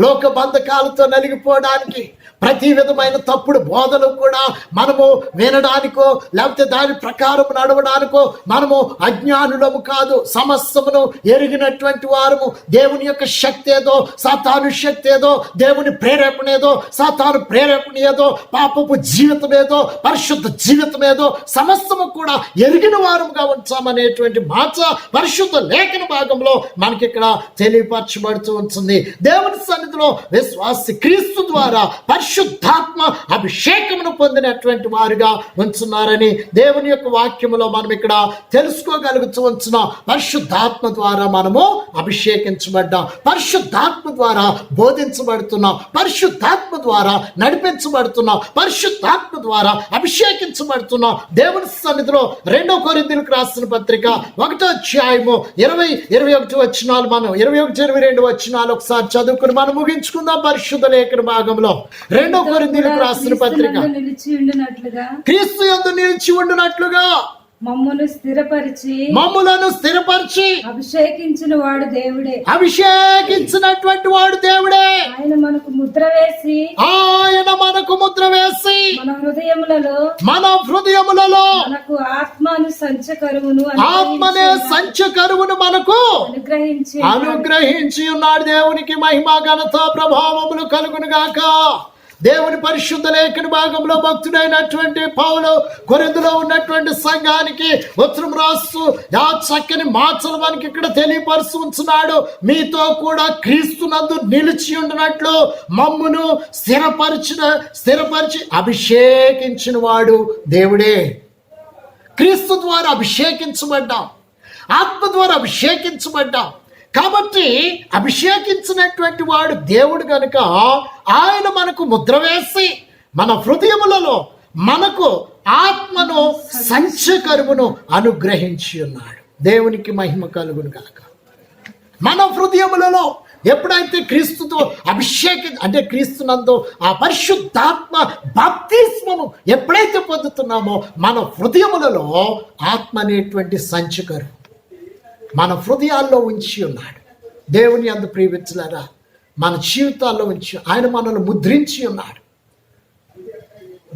లోక బంధకాలతో నలిగిపోవడానికి, ప్రతి విధమైన తప్పుడు బోధలు కూడా మనము వినడానికో లేకపోతే దాని ప్రకారం నడవడానికో మనము అజ్ఞానులము కాదు. సమస్తమును ఎరిగినటువంటి వారము. దేవుని యొక్క శక్తి ఏదో, సాతాను శక్తి ఏదో, దేవుని ప్రేరేపణ ఏదో, సాతాను ప్రేరేపణ ఏదో, పాపపు జీవితం ఏదో, పరిశుద్ధ జీవితం ఏదో, సమస్తము కూడా ఎరిగిన వారముగా ఉంచామనేటువంటి మాట పరిశుద్ధ లేఖన భాగంలో మనకి ఇక్కడ తెలియపరచబడుతూ ఉంటుంది. దేవుని సన్నిధిలో విశ్వాసి క్రీస్తు ద్వారా పరిశుద్ధాత్మ అభిషేకమును పొందినటువంటి వారుగా ఉంచున్నారని దేవుని యొక్క వాక్యములో మనం ఇక్కడ తెలుసుకోగలుగుతూ ఉంచున్నాం. పరిశుద్ధాత్మ ద్వారా మనము అభిషేకించబడ్డాం, పరిశుద్ధాత్మ ద్వారా బోధించబడుతున్నాం, పరిశుద్ధాత్మ ద్వారా నడిపించబడుతున్నాం, పరిశుద్ధాత్మ ద్వారా అభిషేకించబడుతున్నాం. దేవుని సన్నిధిలో 2వ కొరింథీయులకు రాసిన పత్రిక 1వ అధ్యాయము 20-21 వచనాలు, మనం 21-22 వచనాలు ఒకసారి చదువుకుని మనం ముగించుకుందాం. పరిశుద్ధ లేఖన భాగంలో 2వ కొరింథీయులకు రాసిన పత్రిక, క్రీస్తు యందు నిలిచి ఉండునట్లుగా మమ్ములను స్థిరపరిచి అభిషేకించిన వాడు దేవుడే. అభిషేకించినటువంటి వాడు దేవుడే. ఆయన మనకు ముద్ర వేసి మన హృదయములలో మనకు ఆత్మనే సంచకరువును మనకు అనుగ్రహించి ఉన్నాడు. దేవునికి మహిమ ఘనత ప్రభావములు కలుగును గాక. దేవుని పరిశుద్ధ లేఖన భాగంలో భక్తుడైనటువంటి పౌలు కొరింథీలో ఉన్నటువంటి సంఘానికి ఉత్తరం రాస్తూ ఆ చక్కని మాటలు మనకి ఇక్కడ తెలియపరుస్తూ ఉంచున్నాడు. మీతో కూడా క్రీస్తునందు నిలిచి ఉండినట్లు మమ్మును స్థిరపరిచి అభిషేకించిన వాడు దేవుడే. క్రీస్తు ద్వారా అభిషేకించబడ్డాం, ఆత్మ ద్వారా అభిషేకించబడ్డాం. కాబట్టి అభిషేకించినటువంటి వాడు దేవుడు కనుక ఆయన మనకు ముద్ర వేసి మన హృదయములలో మనకు ఆత్మను సంచకరువును అనుగ్రహించి ఉన్నాడు. దేవునికి మహిమ కలుగును గాక. మన హృదయములలో ఎప్పుడైతే క్రీస్తుతో అంటే క్రీస్తునందు ఆ పరిశుద్ధాత్మ బాప్తిస్మము ఎప్పుడైతే పొందుతున్నామో మన హృదయములలో ఆత్మ అనేటువంటి సంచకరు, మన హృదయాల్లో ఉంచి ఉన్నాడు. దేవుని యందు ప్రియమిత్రులారా, మన జీవితాల్లో ఉంచి ఆయన మనల్ని ముద్రించి ఉన్నాడు.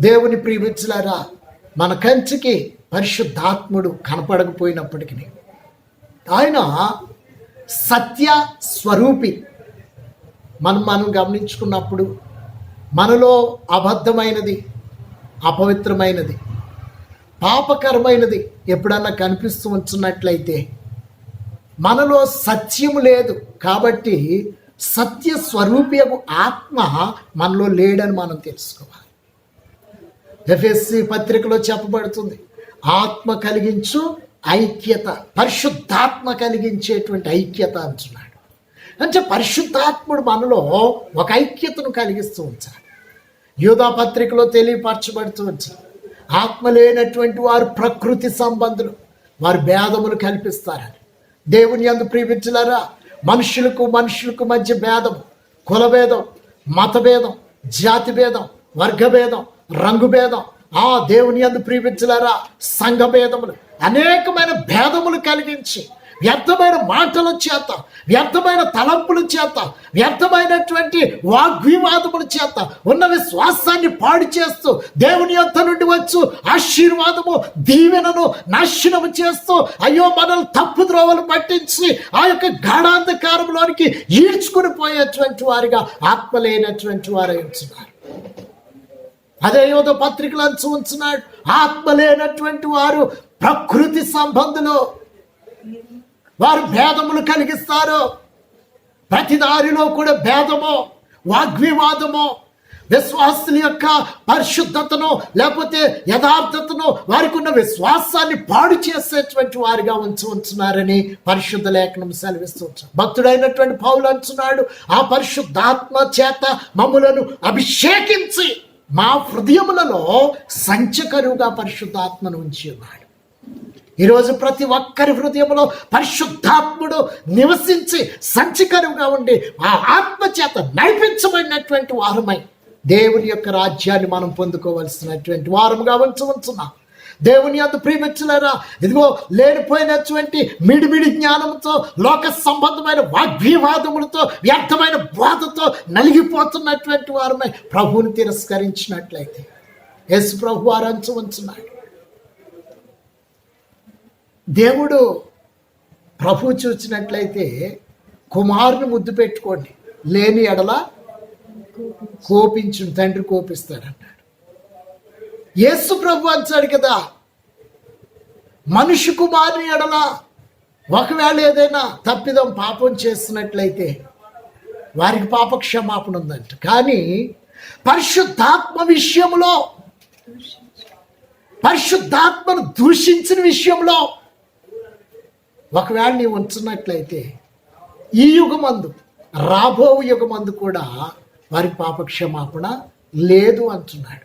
దేవుని ప్రియమిత్రులారా, మన కంటికి పరిశుద్ధాత్ముడు కనపడకపోయినప్పటికీ ఆయన సత్య స్వరూపి. మనం గమనించుకున్నప్పుడు మనలో అబద్ధమైనది, అపవిత్రమైనది, పాపకరమైనది ఎప్పుడన్నా కనిపిస్తూ ఉంటున్నట్లయితే మనలో సత్యము లేదు. కాబట్టి సత్య స్వరూపము ఆత్మ మనలో లేడని మనం తెలుసుకోవాలి. ఎఫెసీ పత్రికలో చెప్పబడుతుంది, ఆత్మ కలిగించు ఐక్యత, పరిశుద్ధాత్మ కలిగించేటువంటి ఐక్యత అంటున్నాడు. అంటే పరిశుద్ధాత్ముడు మనలో ఒక ఐక్యతను కలిగిస్తూ ఉంచాలి. యూదా పత్రికలో తెలియపరచబడుతూ ఉంచాలి, ఆత్మ లేనటువంటి వారు ప్రకృతి సంబంధులు, వారు భేదములు కల్పిస్తారని. దేవుని యందు ప్రియమిత్రులారా, మనుషులకు మధ్య భేదం, కులభేదం, మతభేదం, జాతి భేదం, వర్గభేదం, రంగు భేదం, దేవుని యందు ప్రియమిత్రులారా సంఘ భేదములు, అనేకమైన భేదములు కలిగించి వ్యర్థమైన మాటల చేత, వ్యర్థమైన తలంపుల చేత, వ్యర్థమైనటువంటి వాగ్వివాదముల చేత ఉన్న విశ్వాసాన్ని పాడు చేస్తూ దేవుని యొద్ద నుండి వచ్చు ఆశీర్వాదము, దీవెనను నాశనము చేస్తూ అయ్యో మనల్ని తప్పు ద్రోవలు పట్టించి ఆ యొక్క గాఢాంధకారంలోనికి ఈడ్చుకుని పోయేటువంటి వారిగా ఆత్మ లేనటువంటి వారై ఉంటున్నారు. అదే యోధ పత్రికలు అంచు ఉంచున్నాడు, ఆత్మ లేనటువంటి వారు ప్రకృతి సంబంధులు, వారు భేదములు కలిగిస్తారు. ప్రతి దారిలో కూడా భేదము, వాగ్వివాదము, విశ్వాసుల యొక్క పరిశుద్ధతను లేకపోతే యథార్థతను, వారికి ఉన్న విశ్వాసాన్ని పాడు చేసేటువంటి వారిగా ఉంచున్నారని పరిశుద్ధ లేఖనం సెలవిస్తూ ఉంటారు. భక్తుడైనటువంటి పౌలు అంటున్నాడు, ఆ పరిశుద్ధాత్మ చేత మమ్ములను అభిషేకించి మా హృదయములలో సంచకరువుగా పరిశుద్ధాత్మను ఉంచి ఉన్నాడు. ఈరోజు ప్రతి ఒక్కరి హృదయంలో పరిశుద్ధాత్ముడు నివసించి సంచకరువుగా ఉండి ఆ ఆత్మ చేత నడిపించబడినటువంటి వారమై దేవుని యొక్క రాజ్యాన్ని మనం పొందుకోవలసినటువంటి వారముగా ఉంచున్నాం. దేవుని యందు ప్రియమిత్రులారా, ఇదిగో లేనిపోయినటువంటి మిడిమిడి జ్ఞానంతో, లోక సంబంధమైన వాగ్వివాదములతో, వ్యర్థమైన బాధతో నలిగిపోతున్నటువంటి వారమై ప్రభువుని తిరస్కరించినట్లయితే యేసు ప్రభు వారు ఉంచున్నాడు. దేవుడు ప్రభు చూసినట్లయితే కుమారుని ముద్దు పెట్టుకోండి, లేని ఎడల కోపించు, తండ్రి కోపిస్తాడన్నాడు. యేసు ప్రభు అంటాడు కదా, మనిషి కుమారుని ఎడల ఒకవేళ ఏదైనా తప్పిదం పాపం చేసినట్లయితే వారికి పాప క్షమాపణ ఉందంట. కానీ పరిశుద్ధాత్మ విషయంలో, పరిశుద్ధాత్మను దూషించిన విషయంలో ఒకవేళ నీవు ఉంచున్నట్లయితే ఈ యుగమందు, రాబో యుగమందు కూడా వారికి పాప క్షమాపణ లేదు అంటున్నాడు.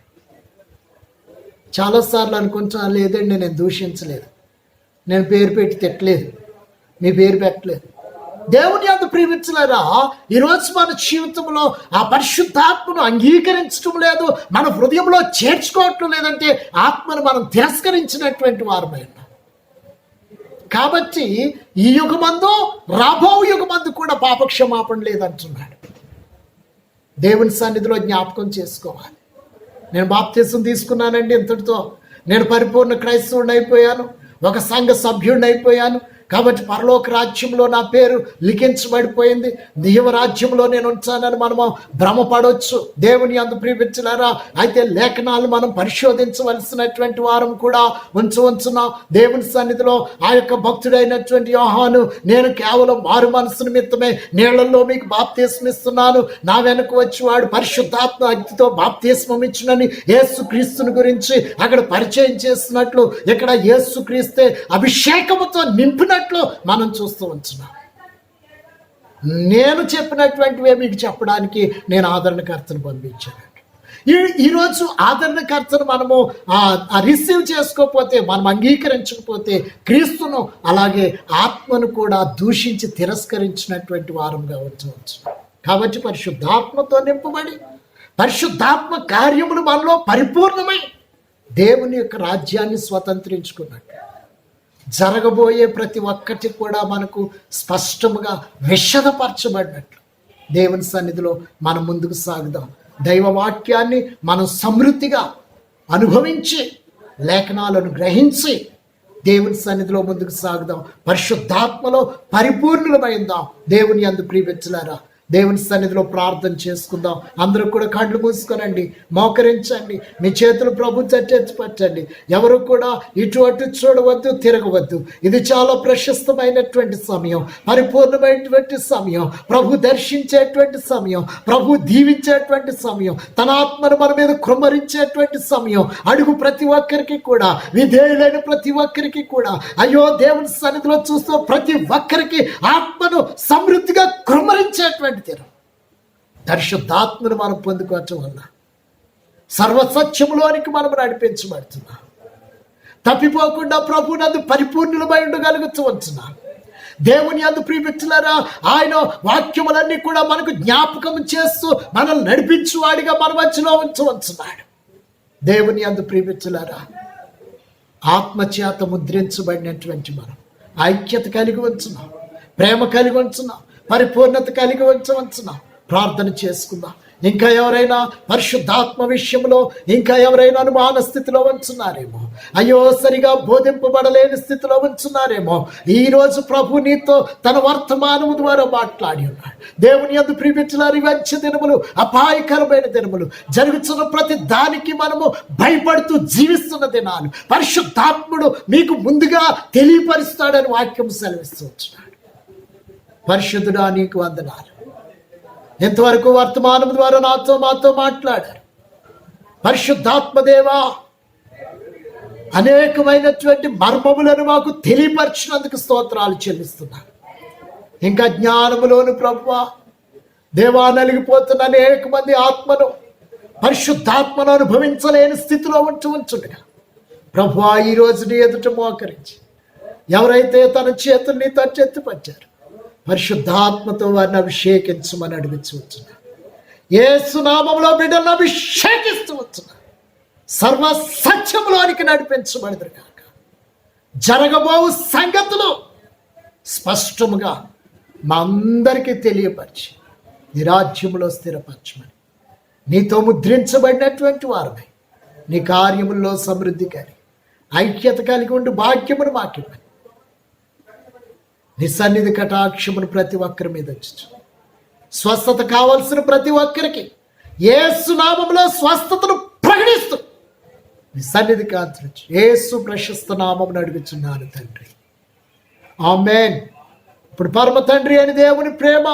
చాలాసార్లు అనుకుంటా, లేదండి నేను దూషించలేదు, నేను పేరు పెట్టి తిట్టలేదు, మీ పేరు పెట్టలేదు. దేవుని యందు ప్రియమిత్రులారా, ఈరోజు మన జీవితంలో ఆ పరిశుద్ధాత్మను అంగీకరించడం లేదు, మన హృదయంలో చేర్చుకోవటం లేదంటే ఆత్మను మనం తిరస్కరించినటువంటి వారమైన. కాబట్టి ఈ యుగమందు, రాబో యుగమందు కూడా పాపక్షమాపణ లేదంటున్నాడు. దేవుని సన్నిధిలో జ్ఞాపకం చేసుకోవాలి. నేను బాప్తిసం తీసుకున్నానండి, ఇంతటితో నేను పరిపూర్ణ క్రైస్తవుడిని అయిపోయాను, ఒక సంఘ సభ్యుడిని అయిపోయాను, కాబట్టి పరలోక రాజ్యంలో నా పేరు లిఖించబడిపోయింది, దేవరాజ్యంలో నేను ఉంచానని మనము భ్రమపడవచ్చు. దేవుని యందు ప్రియమిత్రులారా, అయితే లేఖనాలు మనం పరిశోధించవలసినటువంటి వారం కూడా ఉంచున్నాం. దేవుని సన్నిధిలో ఆ యొక్క భక్తుడైనటువంటి యోహాను, నేను కేవలం మారు మనసు నిమిత్తమే నీళ్లలో మీకు బాప్తిస్మం ఇస్తున్నాను, నా వెనక వచ్చి వాడు పరిశుద్ధాత్మ అగ్నితో బాప్తిస్మం ఇచ్చునని యేసు క్రీస్తుని గురించి అక్కడ పరిచయం చేస్తున్నట్లు ఇక్కడ యేసు క్రీస్తే అభిషేకముతో నింపినట్లు మనం చూస్తూ ఉంటున్నాం. నేను చెప్పినటువంటివే మీకు చెప్పడానికి నేను ఆదరణకర్తను పంపించాను. ఈరోజు ఆదరణకర్తను మనము రిసీవ్ చేసుకోకపోతే, మనం అంగీకరించకపోతే క్రీస్తును అలాగే ఆత్మను కూడా దూషించి తిరస్కరించినటువంటి వారంగా వచ్చవచ్చు. కాబట్టి పరిశుద్ధాత్మతో నింపబడి పరిశుద్ధాత్మ కార్యములు మనలో పరిపూర్ణమై దేవుని యొక్క రాజ్యాన్ని స్వతంత్రించుకున్నట్టు జరగబోయే ప్రతి ఒక్కటి కూడా మనకు స్పష్టముగా విషదపరచబడినట్లు దేవుని సన్నిధిలో మనం ముందుకు సాగుదాం. దైవ వాక్యాన్ని మనం సమృద్ధిగా అనుభవించి లేఖనాలను గ్రహించి దేవుని సన్నిధిలో ముందుకు సాగుదాం. పరిశుద్ధాత్మలో పరిపూర్ణులమైందాం. దేవుని యందు ప్రియబిడ్డలారా, దేవుని సన్నిధిలో ప్రార్థన చేసుకుందాం. అందరూ కూడా కళ్ళు మూసుకోనండి, మోకరించండి, మీ చేతులు ప్రభు చర్చించి పట్టండి. ఎవరు కూడా ఇటు అటు చూడవద్దు, తిరగవద్దు. ఇది చాలా ప్రశస్తమైనటువంటి సమయం, పరిపూర్ణమైనటువంటి సమయం, ప్రభు దర్శించేటువంటి సమయం, ప్రభు దీవించేటువంటి సమయం, తన ఆత్మను మన మీద కృమ్మరించేటువంటి సమయం. అడుగు ప్రతి ఒక్కరికి కూడా, విధేయులైన ప్రతి ఒక్కరికి కూడా, అయ్యో దేవుని సన్నిధిలో చూస్తూ ప్రతి ఒక్కరికి ఆత్మను సమృద్ధిగా కృమ్మరించేటువంటి పరిశుద్ధాత్మను మనం పొందుకోవటం వల్ల సర్వసత్యములోనికి మనం నడిపించబడుతున్నాం. తప్పిపోకుండా ప్రభు నందు పరిపూర్ణులమై ఉండగలుగుతున్నాం. దేవుని యందు ప్రియమిత్రులారా, ఆయన వాక్యములన్నీ కూడా మనకు జ్ఞాపకం చేస్తూ మనల్ని నడిపించువాడిగా మన మధ్యలో ఉంచవచ్చున్నాడు. దేవుని యందు ప్రియమిత్రులారా, ఆత్మచేత ముద్రించబడినటువంటి మనం ఐక్యత కలిగి ఉంచున్నాం, ప్రేమ కలిగి ఉంచున్నాం, పరిపూర్ణత కలిగి ఉంచవచ్చున్నాం. ప్రార్థన చేసుకుందాం. ఇంకా ఎవరైనా పరిశుద్ధాత్మ విషయంలో ఇంకా ఎవరైనా అనుమాన స్థితిలో ఉంచున్నారేమో, అయ్యో సరిగా బోధింపబడలేని స్థితిలో ఉంచున్నారేమో, ఈరోజు ప్రభు నీతో తన వర్తమానము ద్వారా మాట్లాడి ఉన్నాడు. దేవుని యందు ప్రియమిత్రులారా, వంచ దినములు, అపాయకరమైన దినములు, జరుగుతున్న ప్రతి దానికి మనము భయపడుతూ జీవిస్తున్న దినాలు పరిశుద్ధాత్ముడు మీకు ముందుగా తెలియపరుస్తాడని వాక్యం సెలవిస్తూ ఉంటున్నాడు. పరిశుద్ధుడా నీకు వందనాలు. ఎంతవరకు వర్తమానం ద్వారా మాతో మాట్లాడారు. పరిశుద్ధాత్మదేవా, అనేకమైనటువంటి మర్మములను మాకు తెలియపరిచినందుకు స్తోత్రాలు చెల్లిస్తున్నాను. ఇంకా జ్ఞానములోను ప్రభువా దేవా నలిగిపోతున్న అనేక మంది ఆత్మను, పరిశుద్ధాత్మను అనుభవించలేని స్థితిలో ఉంచుండగా ప్రభువా ఈరోజు నీ ఎదుట మోకరించి ఎవరైతే తన చేతుల్ని తచ్చెత్తిపరిచారు పరిశుద్ధాత్మతో వారిని అభిషేకించమని అడిగించవచ్చున్నా. యేసు నామములో బిడ్డలను అభిషేకిస్తూ వచ్చున్నా. సర్వ సత్యములోనికి నడిపించబడదురు కాక. జరగబోవు సంగతులు స్పష్టముగా మా అందరికీ తెలియపరిచి నీ రాజ్యములో స్థిరపరచమని, నీతో ముద్రించబడినటువంటి వారమై నీ కార్యముల్లో సమృద్ధి కలిగి ఐక్యత కలిగి ఉండి భాగ్యమును మాకివ్వని, నీ సన్నిధి కటాక్షమును ప్రతి ఒక్కరి మీద ఉంచు. స్వస్థత కావలసిన ప్రతి ఒక్కరికి యేసు నామములో స్వస్థతను ప్రకటిస్తూ నీ సన్నిధి కాంతించు. యేసు ప్రశస్త నామమును అడుగుచున్నాను తండ్రి, ఆమేన్. ఇప్పుడు పరమ తండ్రి అని దేవుని ప్రేమ,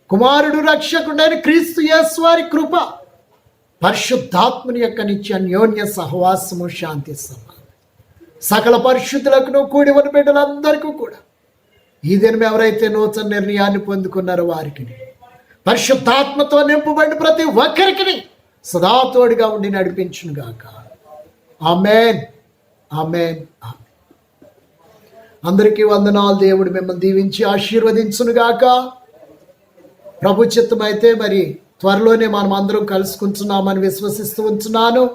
కుమారుడు రక్షకుడైన క్రీస్తు యేసు వారి కృప, పరిశుద్ధాత్మని యొక్క నిత్య అన్యోన్య సహవాసము, శాంతి సమాధానం సకల పరిశుద్ధులకు కూడి ఉన్న బిడ్డలందరికీ కూడా ఈ దినం ఎవరైతే నూతన నిర్ణయాన్ని పొందుకున్నారో వారికి, పరిశుద్ధాత్మతో నింపబడిన ప్రతి ఒక్కరికి సదా తోడుగా ఉండి నడిపించును గాక. ఆమేన్, ఆమేన్, ఆమేన్. అందరికీ వందనాలు. దేవుడు మిమ్మల్ని దీవించి ఆశీర్వదించును గాక. ప్రభు చిత్తమైతే మరి త్వరలోనే మనం అందరం కలుసుకుంటున్నామని విశ్వసిస్తూ ఉంటున్నాను.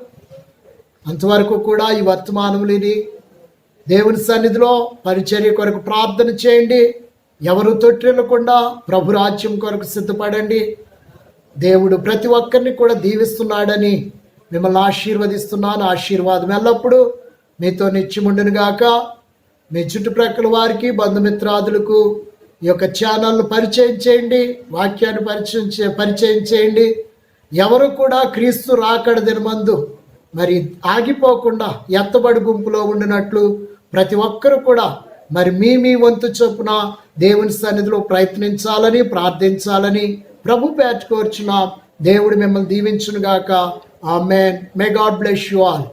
అంతవరకు కూడా ఈ వర్తమానములని దేవుని సన్నిధిలో పరిచర్య కొరకు ప్రార్థన చేయండి. ఎవరు తొట్టిల్లకుండా ప్రభు రాజ్యం కొరకు సిద్ధపడండి. దేవుడు ప్రతి ఒక్కరిని కూడా దీవిస్తున్నాడని మిమ్మల్ని ఆశీర్వదిస్తున్నాను. ఆశీర్వాదం ఎల్లప్పుడూ మీతో నిత్యముండును గాక. మీ చుట్టుప్రక్కల వారికి, బంధుమిత్రాదులకు ఈ యొక్క ఛానల్ను పరిచయం చేయండి, వాక్యాన్ని పరిచయం చేయండి. ఎవరు కూడా క్రీస్తు రాకడ దినమందు మరి ఆగిపోకుండా ఎత్తబడి గుంపులో ఉండినట్లు ప్రతి ఒక్కరు కూడా మరి మీ వంతు చొప్పున దేవుని సన్నిధిలో ప్రయత్నించాలని, ప్రార్థించాలని ప్రభు పేర్చుకోర్చున్నాం. దేవుడు మిమ్మల్ని దీవించును గాక. Amen. May God bless you all.